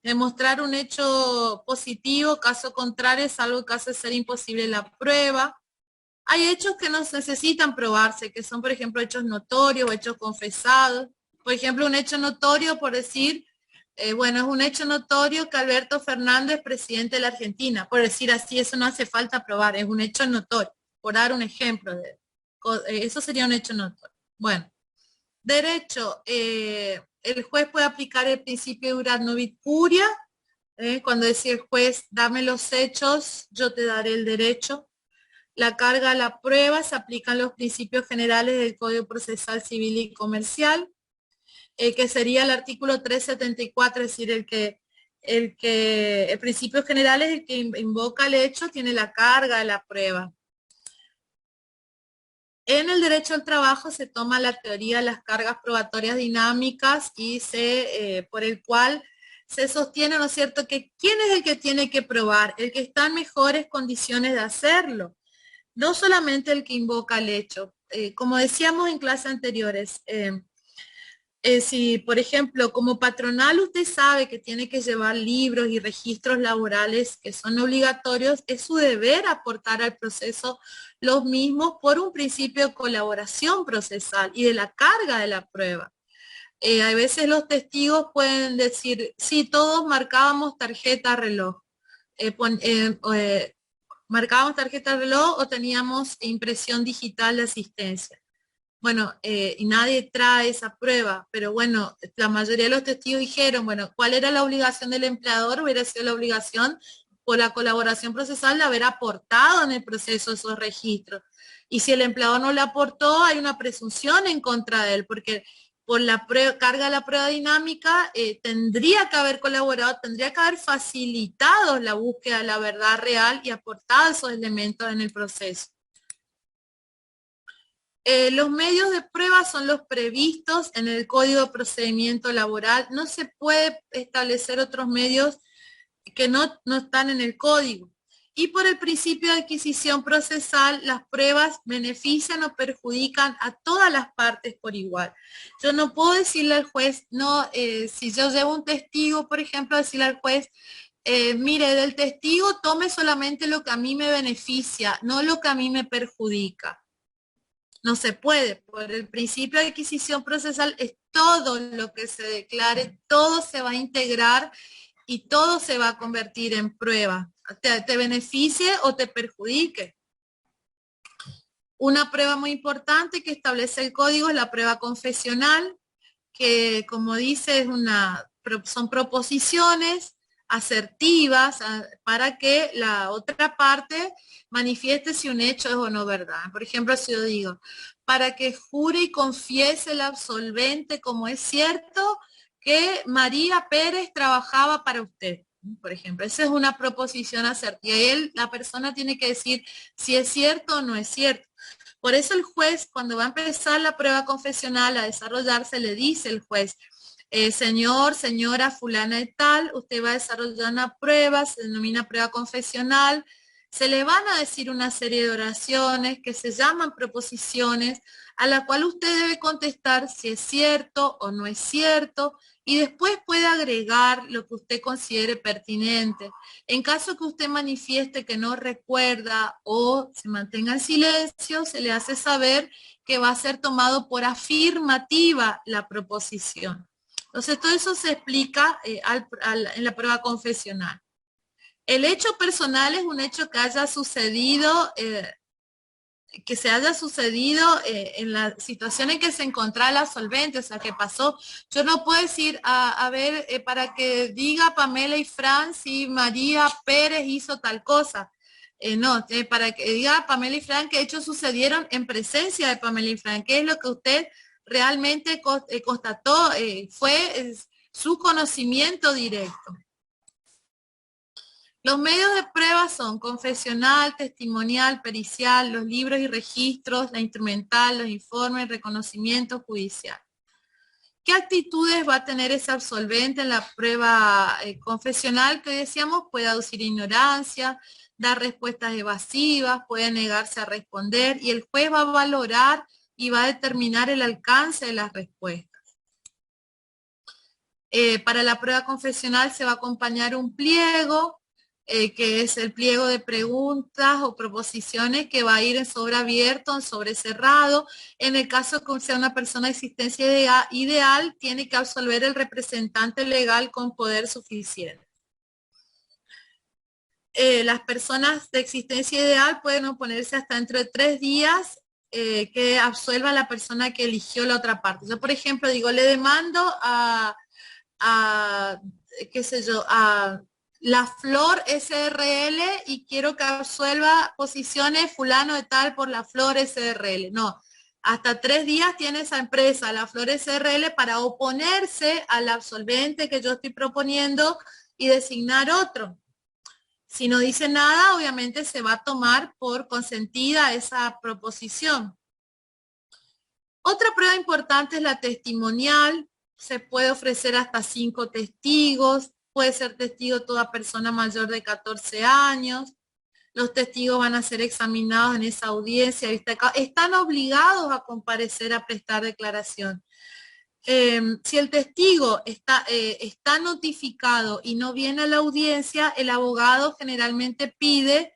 demostrar un hecho positivo, caso contrario, salvo el caso de ser imposible la prueba. Hay hechos que no necesitan probarse, que son, por ejemplo, hechos notorios o hechos confesados. Por ejemplo, un hecho notorio, por decir, bueno, es un hecho notorio que Alberto Fernández, presidente de la Argentina. Por decir así, eso no hace falta probar, es un hecho notorio. Por dar un ejemplo, eso sería un hecho notorio. Bueno, derecho, el juez puede aplicar el principio de urat novit curia, cuando decía el juez, dame los hechos, yo te daré el derecho. La carga a la prueba, se aplican los principios generales del Código Procesal Civil y Comercial, que sería el artículo 374, es decir, el que el principio general es el que invoca el hecho, tiene la carga de la prueba. En el derecho al trabajo se toma la teoría de las cargas probatorias dinámicas y por el cual se sostiene, ¿no es cierto?, que ¿quién es el que tiene que probar? El que está en mejores condiciones de hacerlo, no solamente el que invoca el hecho. Como decíamos en clases anteriores, si, por ejemplo, como patronal usted sabe que tiene que llevar libros y registros laborales que son obligatorios, es su deber aportar al proceso los mismos por un principio de colaboración procesal y de la carga de la prueba. A veces los testigos pueden decir, sí, todos marcábamos tarjeta reloj. Marcábamos tarjeta reloj o teníamos impresión digital de asistencia. Bueno, y nadie trae esa prueba, pero bueno, la mayoría de los testigos dijeron, bueno, ¿cuál era la obligación del empleador? Hubiera sido la obligación por la colaboración procesal de haber aportado en el proceso esos registros. Y si el empleador no le aportó, hay una presunción en contra de él, porque por la carga de la prueba dinámica tendría que haber colaborado, tendría que haber facilitado la búsqueda de la verdad real y aportado esos elementos en el proceso. Los medios de prueba son los previstos en el Código de Procedimiento Laboral. No se puede establecer otros medios que no están en el código. Y por el principio de adquisición procesal, las pruebas benefician o perjudican a todas las partes por igual. Yo no puedo decirle al juez, no, si yo llevo un testigo, por ejemplo, decirle al juez, mire, del testigo tome solamente lo que a mí me beneficia, no lo que a mí me perjudica. No se puede, por el principio de adquisición procesal es todo lo que se declare, todo se va a integrar y todo se va a convertir en prueba, te beneficie o te perjudique. Una prueba muy importante que establece el código es la prueba confesional, que como dice son proposiciones asertivas para que la otra parte manifieste si un hecho es o no verdad. Por ejemplo, si yo digo, para que jure y confiese el absolvente como es cierto que María Pérez trabajaba para usted. Por ejemplo, esa es una proposición asertiva. Y la persona tiene que decir si es cierto o no es cierto. Por eso el juez, cuando va a empezar la prueba confesional a desarrollarse, le dice el juez, señor, señora fulana de tal, usted va a desarrollar una prueba, se denomina prueba confesional, se le van a decir una serie de oraciones que se llaman proposiciones, a la cual usted debe contestar si es cierto o no es cierto, y después puede agregar lo que usted considere pertinente. En caso que usted manifieste que no recuerda o se mantenga en silencio, se le hace saber que va a ser tomado por afirmativa la proposición. Entonces, todo eso se explica en la prueba confesional. El hecho personal es un hecho que haya sucedido, en la situación en que se encontraba la absolvente, o sea, que pasó. Yo no puedo decir, a ver, para que diga Pamela y Fran si María Pérez hizo tal cosa. No, para que diga Pamela y Fran qué hechos sucedieron en presencia de Pamela y Fran, qué es lo que usted realmente constató, fue su conocimiento directo. Los medios de prueba son confesional, testimonial, pericial, los libros y registros, la instrumental, los informes, reconocimiento judicial. ¿Qué actitudes va a tener ese absolvente en la prueba confesional? Que decíamos, puede aducir ignorancia, dar respuestas evasivas, puede negarse a responder y el juez va a valorar y va a determinar el alcance de las respuestas. Para la prueba confesional se va a acompañar un pliego, que es el pliego de preguntas o proposiciones que va a ir en sobre abierto, en sobre cerrado. En el caso que sea una persona de existencia ideal, tiene que absolver el representante legal con poder suficiente. Las personas de existencia ideal pueden oponerse hasta dentro de 3 días que absuelva a la persona que eligió la otra parte. Yo, por ejemplo, digo, le demando qué sé yo, a La Flor SRL y quiero que absuelva posiciones fulano de tal por La Flor SRL. No, hasta 3 días tiene esa empresa, La Flor SRL, para oponerse al absolvente que yo estoy proponiendo y designar otro. Si no dice nada, obviamente se va a tomar por consentida esa proposición. Otra prueba importante es la testimonial. Se puede ofrecer hasta 5 testigos. Puede ser testigo toda persona mayor de 14 años. Los testigos van a ser examinados en esa audiencia. Están obligados a comparecer a prestar declaración. Si el testigo está notificado y no viene a la audiencia, el abogado generalmente pide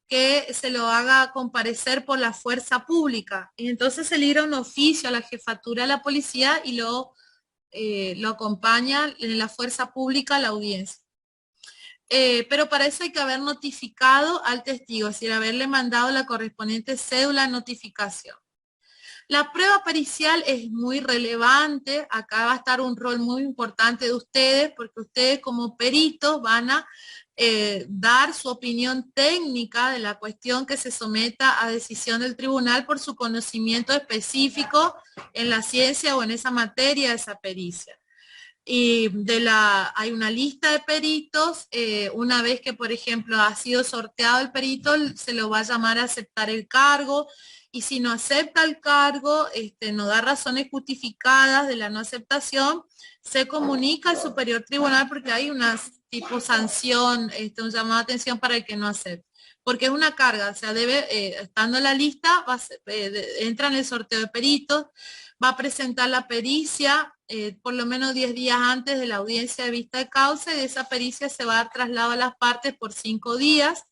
que se lo haga comparecer por la fuerza pública. Y entonces se libra un oficio a la jefatura de la policía y lo acompaña en la fuerza pública a la audiencia. Pero para eso hay que haber notificado al testigo, es decir, haberle mandado la correspondiente cédula de notificación. La prueba pericial es muy relevante, acá va a estar un rol muy importante de ustedes, porque ustedes como peritos van a dar su opinión técnica de la cuestión que se someta a decisión del tribunal por su conocimiento específico en la ciencia o en esa materia de esa pericia. Y hay una lista de peritos, una vez que por ejemplo ha sido sorteado el perito, se lo va a llamar a aceptar el cargo, y si no acepta el cargo, no da razones justificadas de la no aceptación, se comunica al superior tribunal porque hay una tipo sanción, un llamado de atención para el que no acepte. Porque es una carga, o sea, estando en la lista, entra en el sorteo de peritos, va a presentar la pericia por lo menos 10 días antes de la audiencia de vista de causa, y de esa pericia se va a dar traslado a las partes por 5 días,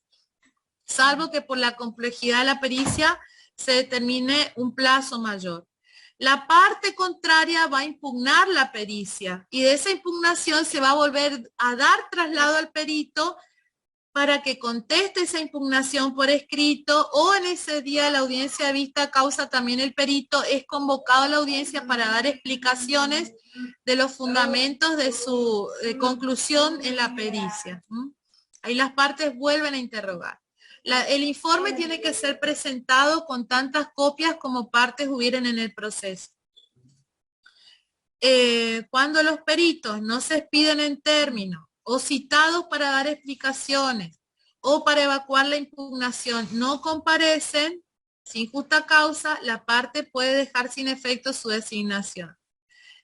salvo que por la complejidad de la pericia se determine un plazo mayor. La parte contraria va a impugnar la pericia y de esa impugnación se va a volver a dar traslado al perito para que conteste esa impugnación por escrito, o en ese día de la audiencia de vista causa también el perito es convocado a la audiencia para dar explicaciones de los fundamentos de su conclusión en la pericia. Ahí las partes vuelven a interrogar. El informe tiene que ser presentado con tantas copias como partes hubieran en el proceso. Cuando los peritos no se expiden en términos o citados para dar explicaciones o para evacuar la impugnación no comparecen sin justa causa, la parte puede dejar sin efecto su designación.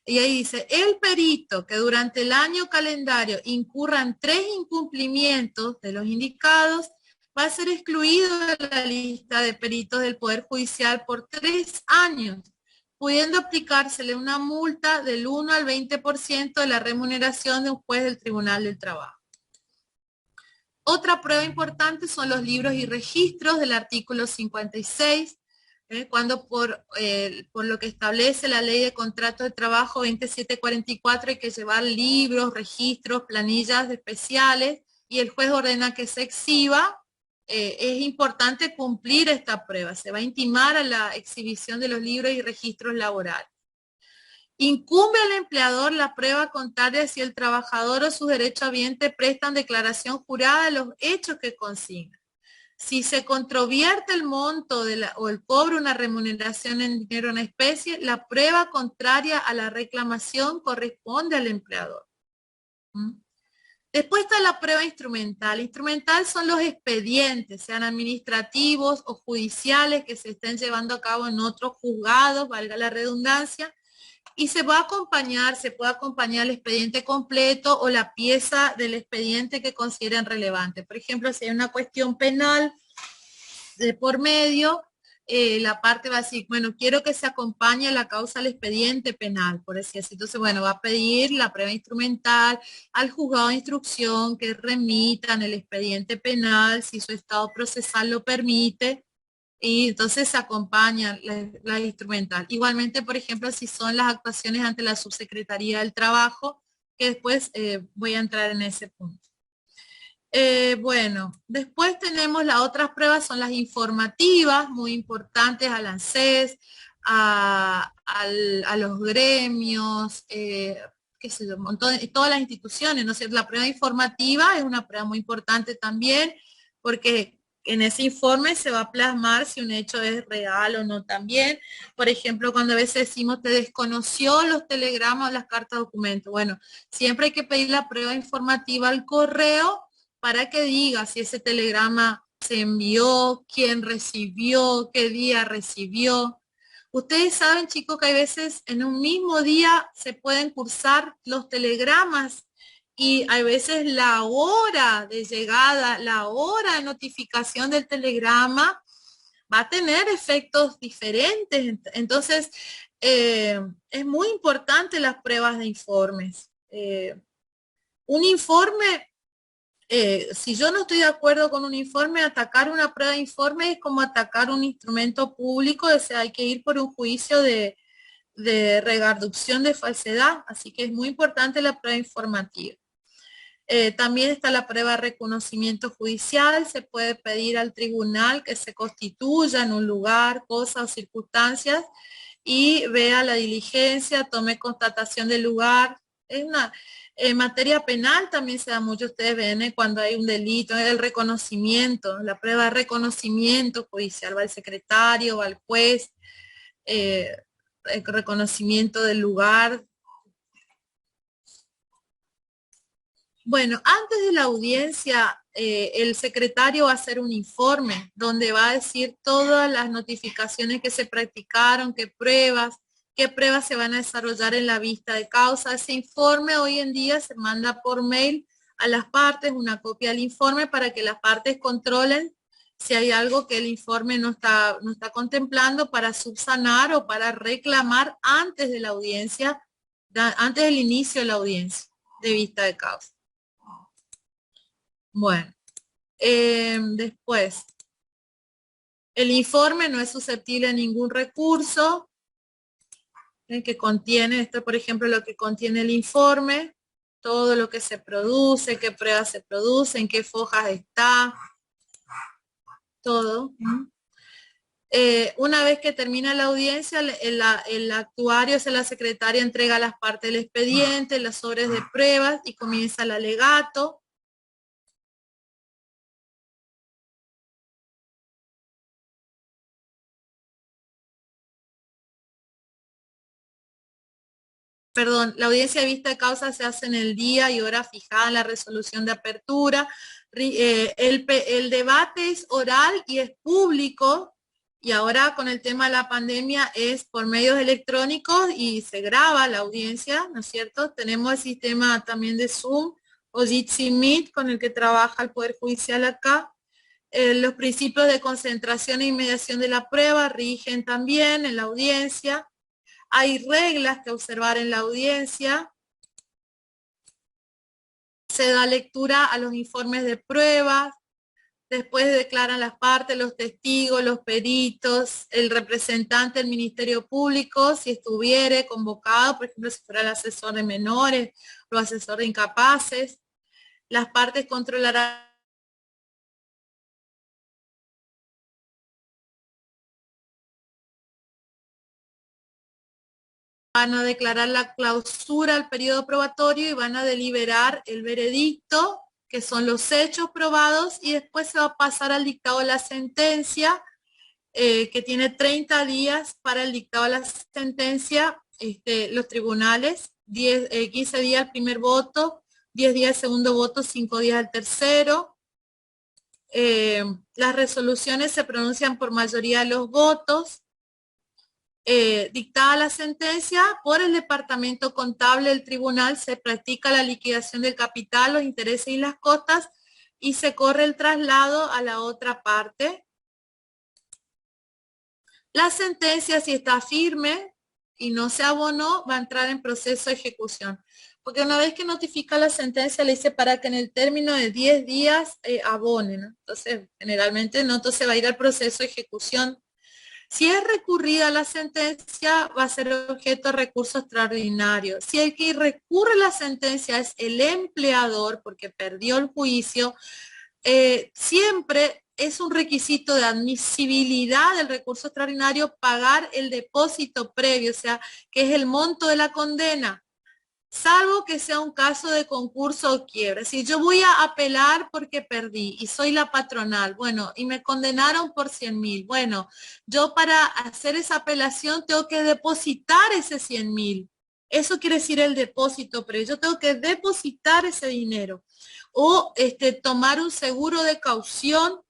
Y ahí dice, el perito que durante el año calendario incurran 3 incumplimientos de los indicados va a ser excluido de la lista de peritos del Poder Judicial por 3 años, pudiendo aplicársele una multa del 1 al 20% de la remuneración de un juez del Tribunal del Trabajo. Otra prueba importante son los libros y registros del artículo 56, cuando por lo que establece la Ley de Contratos de Trabajo 2744 hay que llevar libros, registros, planillas especiales, y el juez ordena que se exhiba. Es importante cumplir esta prueba. Se va a intimar a la exhibición de los libros y registros laborales. Incumbe al empleador la prueba contraria si el trabajador o su derechohabiente prestan declaración jurada de los hechos que consignan. Si se controvierte el monto o el cobro de una remuneración en dinero en especie, la prueba contraria a la reclamación corresponde al empleador. Después está la prueba instrumental. Instrumental son los expedientes, sean administrativos o judiciales, que se estén llevando a cabo en otros juzgados, valga la redundancia, y se puede acompañar el expediente completo o la pieza del expediente que consideren relevante. Por ejemplo, si hay una cuestión penal de por medio, la parte va a decir, bueno, quiero que se acompañe la causa al expediente penal, por decir así. Entonces, bueno, va a pedir la prueba instrumental al juzgado de instrucción que remitan el expediente penal, si su estado procesal lo permite, y entonces se acompaña la instrumental. Igualmente, por ejemplo, si son las actuaciones ante la Subsecretaría del Trabajo, que después voy a entrar en ese punto. Bueno, después tenemos las otras pruebas, son las informativas, muy importantes al ANSES, a los gremios, qué sé yo, todas las instituciones, ¿no es cierto? La prueba informativa es una prueba muy importante también, porque en ese informe se va a plasmar si un hecho es real o no también. Por ejemplo, cuando a veces decimos te desconoció los telegramas o las cartas de documento. Bueno, siempre hay que pedir la prueba informativa al correo para que diga si ese telegrama se envió, quién recibió, qué día recibió. Ustedes saben, chicos, que hay veces en un mismo día se pueden cursar los telegramas y hay veces la hora de llegada, la hora de notificación del telegrama va a tener efectos diferentes. Entonces, es muy importante las pruebas de informes. Un informe, si yo no estoy de acuerdo con un informe, atacar una prueba de informe es como atacar un instrumento público, o sea, hay que ir por un juicio de regarducción de falsedad, así que es muy importante la prueba informativa. También está la prueba de reconocimiento judicial, se puede pedir al tribunal que se constituya en un lugar, cosas o circunstancias y vea la diligencia, tome constatación del lugar. En materia penal también se da mucho, ustedes ven cuando hay un delito, el reconocimiento, la prueba de reconocimiento judicial, va el secretario, va el juez, el reconocimiento del lugar. Bueno, antes de la audiencia, el secretario va a hacer un informe donde va a decir todas las notificaciones que se practicaron, qué pruebas se van a desarrollar en la vista de causa. Ese informe hoy en día se manda por mail a las partes, una copia del informe para que las partes controlen si hay algo que el informe no está contemplando para subsanar o para reclamar antes de la audiencia, antes del inicio de la audiencia de vista de causa. Bueno, después, el informe no es susceptible a ningún recurso que contiene, esto por ejemplo lo que contiene el informe, todo lo que se produce, qué pruebas se producen, en qué fojas está, todo. Una vez que termina la audiencia, el actuario, o sea, la secretaria entrega a las partes del expediente, los sobres de pruebas y comienza el alegato. Perdón, la audiencia de vista de causa se hace en el día y hora fijada en la resolución de apertura. El debate es oral y es público, y ahora con el tema de la pandemia es por medios electrónicos y se graba la audiencia, ¿no es cierto? Tenemos el sistema también de Zoom o Jitsi Meet con el que trabaja el Poder Judicial acá. Los principios de concentración e inmediación de la prueba rigen también en la audiencia. Hay reglas que observar en la audiencia. Se da lectura a los informes de pruebas. Después declaran las partes, los testigos, los peritos, el representante del Ministerio Público, si estuviere convocado, por ejemplo, si fuera el asesor de menores o asesor de incapaces. Las partes controlarán van a declarar la clausura al periodo probatorio y van a deliberar el veredicto, que son los hechos probados, y después se va a pasar al dictado de la sentencia, que tiene 30 días para el dictado de la sentencia, los tribunales, 15 días el primer voto, 10 días el segundo voto, 5 días el tercero. Las resoluciones se pronuncian por mayoría de los votos. Dictada la sentencia, por el departamento contable del tribunal se practica la liquidación del capital, los intereses y las costas y se corre el traslado a la otra parte. La sentencia, si está firme y no se abonó, va a entrar en proceso de ejecución. Porque una vez que notifica la sentencia, le dice para que en el término de 10 días abonen, ¿no? Entonces, generalmente no, entonces va a ir al proceso de ejecución. Si es recurrida la sentencia, va a ser objeto de recurso extraordinario. Si el que recurre la sentencia es el empleador, porque perdió el juicio, siempre es un requisito de admisibilidad del recurso extraordinario pagar el depósito previo, o sea, que es el monto de la condena. salvo que sea un caso de concurso o quiebra. Si yo voy a apelar porque perdí y soy la patronal, bueno, y me condenaron por 100.000, bueno, yo para hacer esa apelación tengo que depositar ese 100.000. Eso quiere decir el depósito, pero yo tengo que depositar ese dinero o tomar un seguro de caución.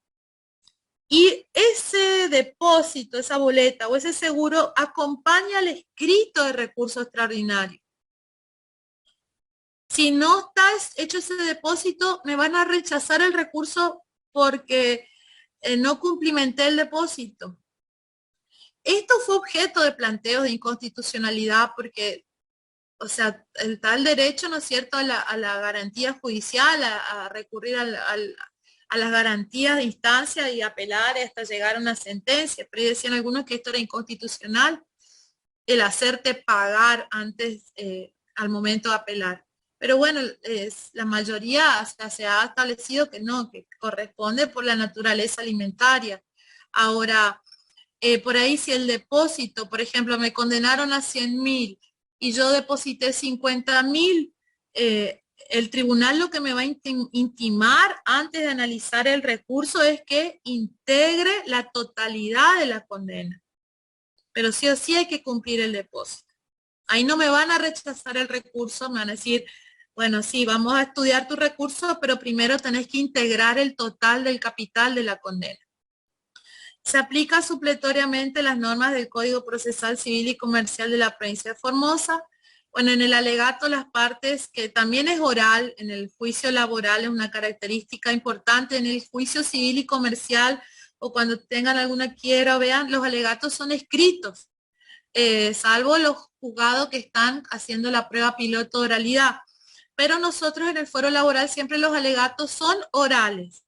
Y ese depósito, esa boleta o ese seguro acompaña al escrito de recurso extraordinario. Si no está hecho ese depósito, me van a rechazar el recurso porque no cumplimenté el depósito. Esto fue objeto de planteos de inconstitucionalidad porque, o sea, está el derecho, ¿no es cierto?, a la garantía judicial, a recurrir a las garantías de instancia y apelar hasta llegar a una sentencia. Pero decían algunos que esto era inconstitucional, el hacerte pagar antes, al momento de apelar. Pero bueno, la mayoría se ha establecido que no, que corresponde por la naturaleza alimentaria. Ahora, por ahí si el depósito, por ejemplo, me condenaron a 100.000 y yo deposité 50.000, el tribunal lo que me va a intimar antes de analizar el recurso es que integre la totalidad de la condena. Pero sí o sí hay que cumplir el depósito. Ahí no me van a rechazar el recurso, me van a decir, bueno, sí, vamos a estudiar tu recurso, pero primero tenés que integrar el total del capital de la condena. Se aplica supletoriamente las normas del Código Procesal Civil y Comercial de la provincia de Formosa. Bueno, en el alegato las partes, que también es oral, en el juicio laboral es una característica importante, en el juicio civil y comercial, o cuando tengan alguna quiebra, vean, los alegatos son escritos, salvo los juzgados que están haciendo la prueba piloto de oralidad. Pero nosotros en el foro laboral siempre los alegatos son orales.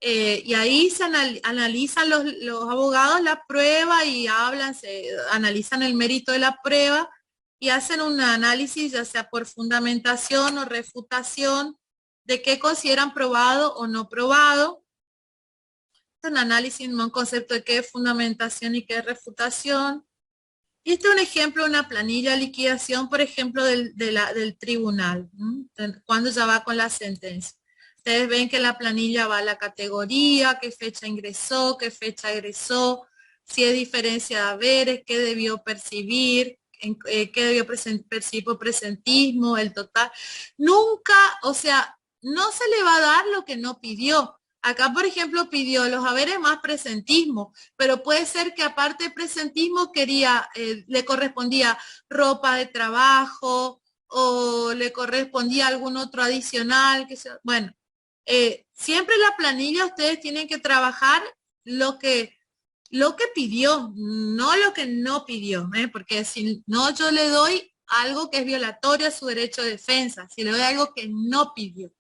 Y ahí se analizan los abogados la prueba y analizan el mérito de la prueba y hacen un análisis, ya sea por fundamentación o refutación, de qué consideran probado o no probado. Un análisis, un concepto de qué es fundamentación y qué es refutación. Y este es un ejemplo, una planilla de liquidación, por ejemplo, del tribunal, cuando ya va con la sentencia. Ustedes ven que la planilla va a la categoría, qué fecha ingresó, qué fecha egresó, si hay diferencia de haberes, qué debió percibir, qué debió percibir por presentismo, el total. Nunca, o sea, no se le va a dar lo que no pidió. Acá, por ejemplo, pidió los haberes más presentismo, pero puede ser que aparte de presentismo le correspondía ropa de trabajo o le correspondía algún otro adicional. Bueno, siempre la planilla ustedes tienen que trabajar lo que pidió, no lo que no pidió, porque si no yo le doy algo que es violatorio a su derecho de defensa, si le doy algo que no pidió.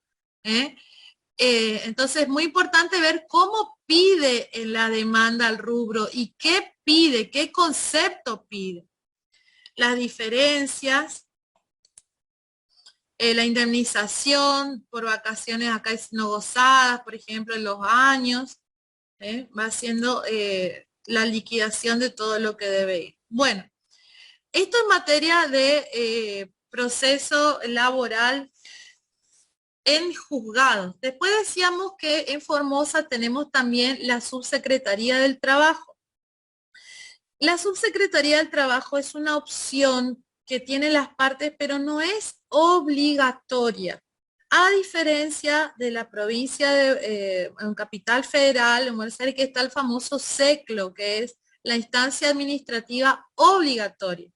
Entonces es muy importante ver cómo pide en la demanda al rubro y qué pide, qué concepto pide. Las diferencias, la indemnización por vacaciones acá es no gozadas, por ejemplo, en los años, va haciendo la liquidación de todo lo que debe ir. Bueno, esto en materia de proceso laboral en juzgados. Después decíamos que en Formosa tenemos también la Subsecretaría del Trabajo. La Subsecretaría del Trabajo es una opción que tiene las partes, pero no es obligatoria. A diferencia de la provincia en Capital Federal, en Buenos Aires, que está el famoso SECLO, que es la instancia administrativa obligatoria.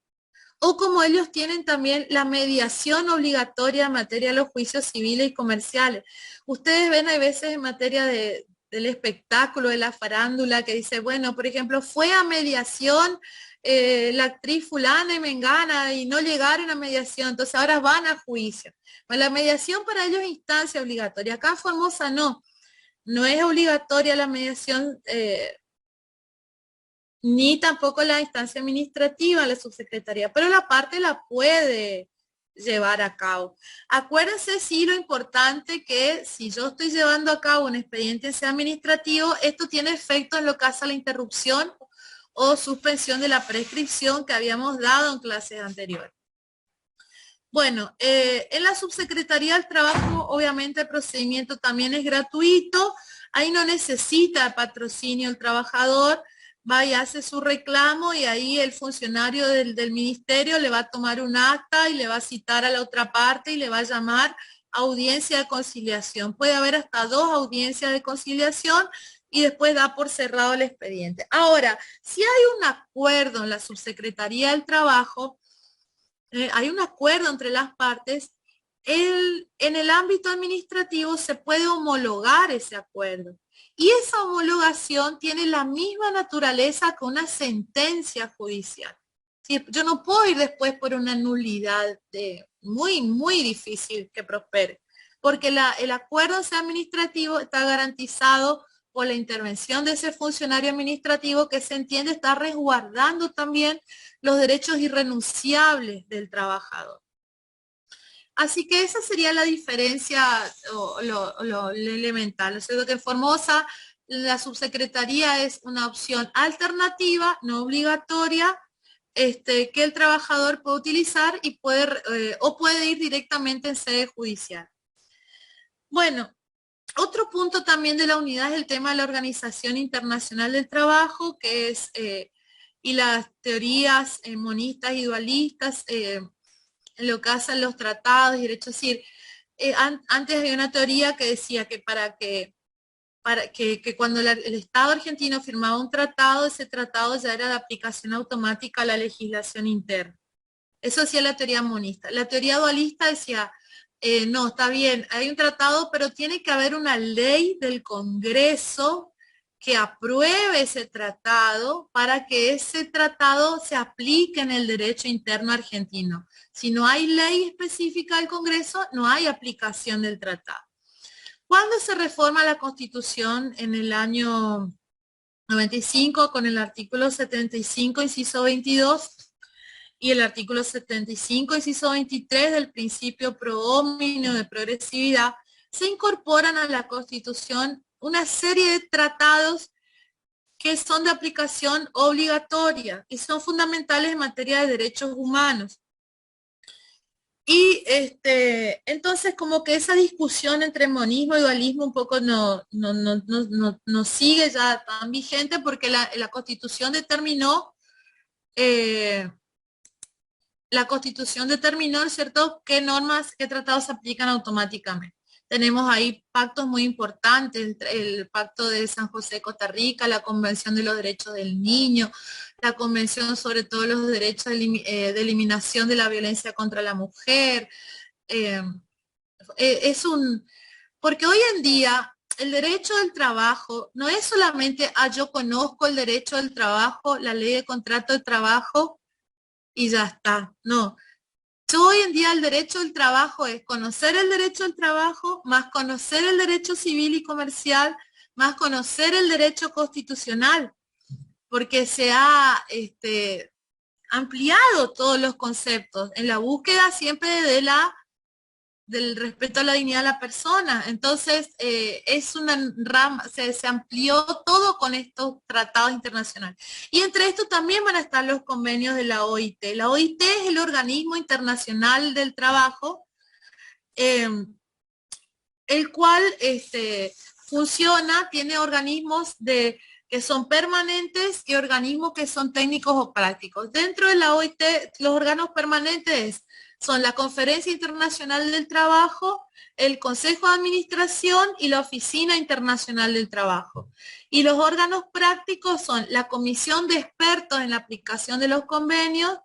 O como ellos tienen también la mediación obligatoria en materia de los juicios civiles y comerciales. Ustedes ven, hay veces en materia del espectáculo, de la farándula, que dice, bueno, por ejemplo, fue a mediación la actriz fulana y mengana y no llegaron a mediación, entonces ahora van a juicio. Bueno, la mediación para ellos es instancia obligatoria. Acá en Formosa no es obligatoria la mediación, ni tampoco la instancia administrativa, la subsecretaría, pero la parte la puede llevar a cabo. Acuérdense, sí, lo importante que si yo estoy llevando a cabo un expediente administrativo, esto tiene efecto en lo que hace a la interrupción o suspensión de la prescripción que habíamos dado en clases anteriores. Bueno, en la Subsecretaría del Trabajo, obviamente el procedimiento también es gratuito, ahí no necesita patrocinio el trabajador, va y hace su reclamo y ahí el funcionario del ministerio le va a tomar un acta y le va a citar a la otra parte y le va a llamar audiencia de conciliación. Puede haber hasta 2 audiencias de conciliación y después da por cerrado el expediente. Ahora, si hay un acuerdo en la Subsecretaría del Trabajo, hay un acuerdo entre las partes, en el ámbito administrativo se puede homologar ese acuerdo. Y esa homologación tiene la misma naturaleza que una sentencia judicial. ¿Sí? Yo no puedo ir después por una nulidad muy difícil que prospere, porque el acuerdo administrativo está garantizado por la intervención de ese funcionario administrativo que se entiende está resguardando también los derechos irrenunciables del trabajador. Así que esa sería la diferencia o lo elemental. O sea, que en Formosa la subsecretaría es una opción alternativa, no obligatoria, que el trabajador puede utilizar y o puede ir directamente en sede judicial. Bueno, otro punto también de la unidad es el tema de la Organización Internacional del Trabajo, que es, y las teorías monistas y dualistas, en lo que hacen los tratados y derechos. Es decir, antes había una teoría que decía que que cuando el Estado argentino firmaba un tratado, ese tratado ya era de aplicación automática a la legislación interna. Eso hacía la teoría monista. La teoría dualista decía, no, está bien, hay un tratado, pero tiene que haber una ley del Congreso que apruebe ese tratado para que ese tratado se aplique en el derecho interno argentino. Si no hay ley específica del Congreso, no hay aplicación del tratado. ¿Cuándo se reforma la Constitución? En el año 95 con el artículo 75, inciso 22, y el artículo 75, inciso 23 del principio pro hominem de progresividad, se incorporan a la Constitución una serie de tratados que son de aplicación obligatoria y son fundamentales en materia de derechos humanos. Y entonces como que esa discusión entre monismo y dualismo un poco no sigue ya tan vigente porque la Constitución determinó, ¿cierto?, qué normas, qué tratados se aplican automáticamente. Tenemos ahí pactos muy importantes, el Pacto de San José de Costa Rica, la Convención de los Derechos del Niño, la Convención sobre todos los derechos de eliminación de la violencia contra la mujer. Porque hoy en día el derecho del trabajo no es solamente, yo conozco el derecho del trabajo, la ley de contrato de trabajo y ya está. No. Yo hoy en día el derecho del trabajo es conocer el derecho del trabajo, más conocer el derecho civil y comercial, más conocer el derecho constitucional, porque se ha ampliado todos los conceptos en la búsqueda siempre del respeto a la dignidad de la persona. Entonces, es una rama, se amplió todo con estos tratados internacionales. Y entre estos también van a estar los convenios de la OIT. La OIT es el Organismo Internacional del Trabajo, el cual funciona, tiene organismos que son permanentes y organismos que son técnicos o prácticos. Dentro de la OIT, los órganos permanentes son la Conferencia Internacional del Trabajo, el Consejo de Administración y la Oficina Internacional del Trabajo. Y los órganos prácticos son la Comisión de Expertos en la Aplicación de los Convenios,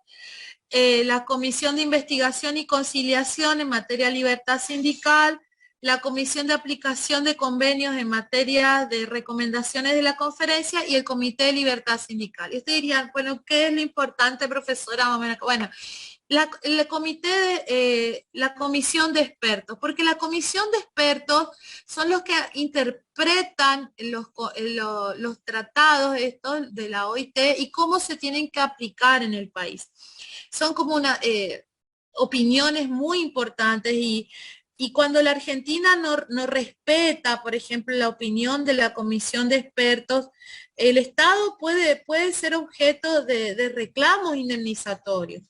la Comisión de Investigación y Conciliación en materia de libertad sindical, la Comisión de Aplicación de Convenios en materia de recomendaciones de la conferencia y el Comité de Libertad Sindical. Y ustedes dirían, bueno, ¿qué es lo importante, profesora? Bueno, la comisión de expertos, porque la comisión de expertos son los que interpretan los tratados estos de la OIT y cómo se tienen que aplicar en el país. Son como opiniones muy importantes y cuando la Argentina no respeta, por ejemplo, la opinión de la comisión de expertos, el Estado puede ser objeto de reclamos indemnizatorios.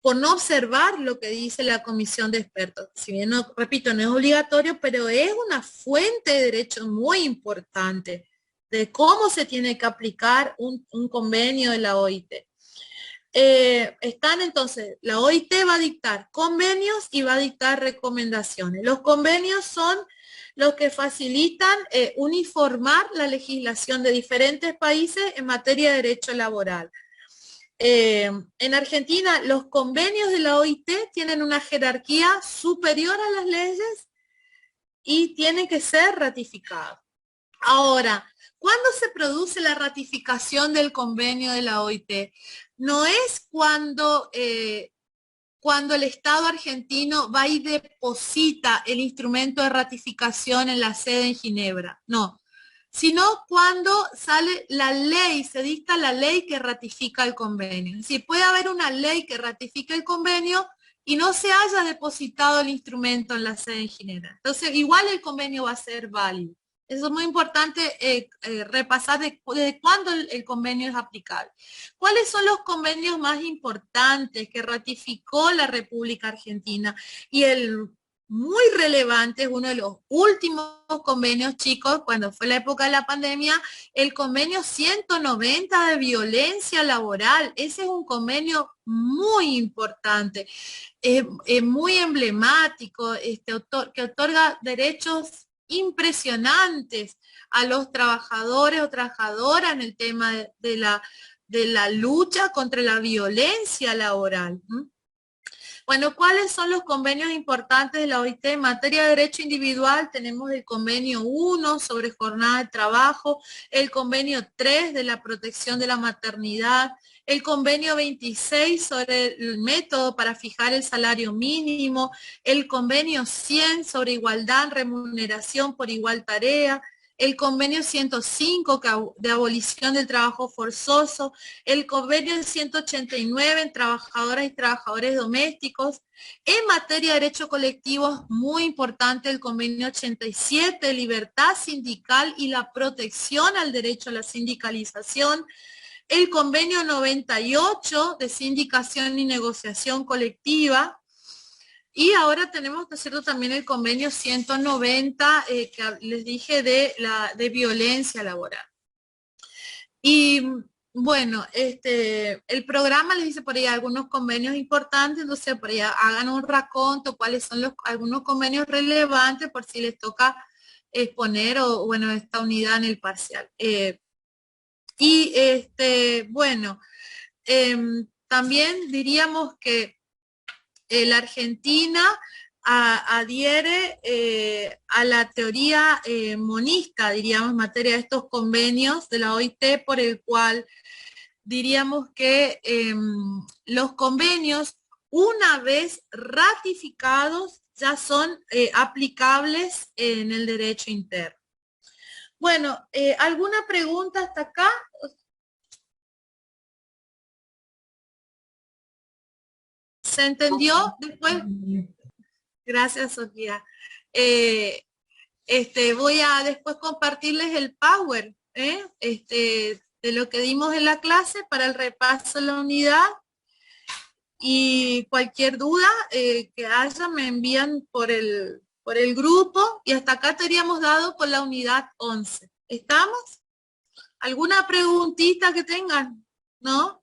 por no observar lo que dice la comisión de expertos. Si bien, no, repito, no es obligatorio, pero es una fuente de derecho muy importante de cómo se tiene que aplicar un convenio de la OIT. Están entonces, la OIT va a dictar convenios y va a dictar recomendaciones. Los convenios son los que facilitan uniformar la legislación de diferentes países en materia de derecho laboral. En Argentina, los convenios de la OIT tienen una jerarquía superior a las leyes y tienen que ser ratificados. Ahora, ¿cuándo se produce la ratificación del convenio de la OIT? No es cuando el Estado argentino va y deposita el instrumento de ratificación en la sede en Ginebra, no, sino cuando sale la ley, se dicta la ley que ratifica el convenio. Es decir, puede haber una ley que ratifique el convenio y no se haya depositado el instrumento en la sede en Ginebra. Entonces, igual el convenio va a ser válido. Eso es muy importante repasar de cuándo el convenio es aplicable. ¿Cuáles son los convenios más importantes que ratificó la República Argentina? Y el muy relevante es uno de los últimos convenios, chicos, cuando fue la época de la pandemia, el convenio 190 de violencia laboral. Ese es un convenio muy importante, muy emblemático, que otorga derechos impresionantes a los trabajadores o trabajadoras en el tema de la lucha contra la violencia laboral. Bueno, ¿cuáles son los convenios importantes de la OIT? En materia de derecho individual tenemos el convenio 1 sobre jornada de trabajo, el convenio 3 de la protección de la maternidad, el convenio 26 sobre el método para fijar el salario mínimo, el convenio 100 sobre igualdad en remuneración por igual tarea, el convenio 105 de abolición del trabajo forzoso, el convenio 189 en trabajadoras y trabajadores domésticos. En materia de derecho colectivo es muy importante el convenio 87 de libertad sindical y la protección al derecho a la sindicalización, el convenio 98 de sindicación y negociación colectiva, y ahora tenemos, ¿no es cierto?, también el convenio 190 que les dije de violencia laboral. Y bueno, el programa les dice por ahí algunos convenios importantes, entonces por ahí hagan un raconto, cuáles son algunos convenios relevantes por si les toca exponer o bueno, esta unidad en el parcial. Bueno, también diríamos que la Argentina adhiere a la teoría monista, diríamos, en materia de estos convenios de la OIT, por el cual diríamos que los convenios, una vez ratificados, ya son aplicables en el derecho interno. Bueno, ¿alguna pregunta hasta acá? ¿Se entendió después? Gracias, Sofía. Voy a después compartirles el Power, de lo que dimos en la clase para el repaso de la unidad. Y cualquier duda que haya me envían por el grupo, y hasta acá teníamos dado con la unidad 11. ¿Estamos? ¿Alguna preguntita que tengan? ¿No?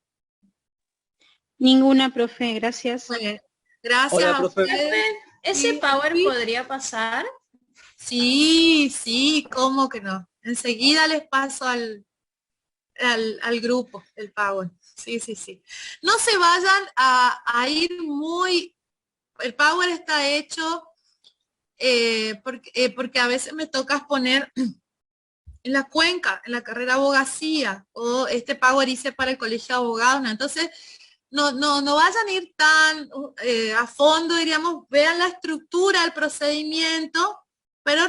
Ninguna, profe, gracias. Muy bien. Gracias. Hola, a profe. ustedes. ¿Ese Sí, Power sí. podría pasar? Sí, ¿cómo que no? Enseguida les paso al grupo el Power. Sí. No se vayan a ir muy... El Power está hecho porque a veces me toca poner en la cuenca, en la carrera abogacía, o este Power hice para el colegio de abogados, ¿no? Entonces, no vayan a ir tan a fondo, diríamos, vean la estructura, el procedimiento, pero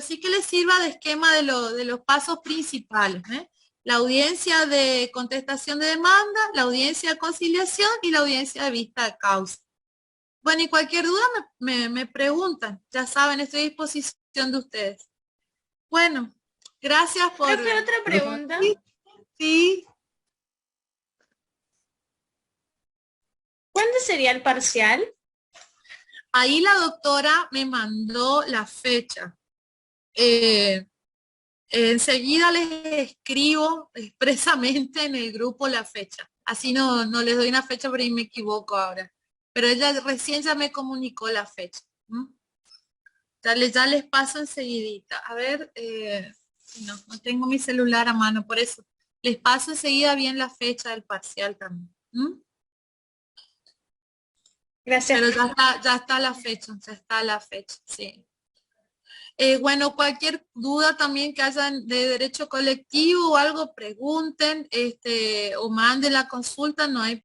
sí que les sirva de esquema de los pasos principales, La audiencia de contestación de demanda, la audiencia de conciliación y la audiencia de vista de causa. Bueno, y cualquier duda me preguntan, ya saben, estoy a disposición de ustedes. Bueno, gracias por... Profe, otra pregunta. Sí. ¿Cuándo ¿Cuándo sería el parcial? Ahí la doctora me mandó la fecha. Enseguida les escribo expresamente en el grupo la fecha. Así no les doy una fecha, pero ahí me equivoco ahora. Pero ella recién ya me comunicó la fecha. Ya les paso enseguidita. A ver, no tengo mi celular a mano, por eso. Les paso enseguida bien la fecha del parcial también. Gracias. Pero ya está la fecha, sí. Bueno, cualquier duda también que hayan de derecho colectivo o algo, pregunten, o manden la consulta, no hay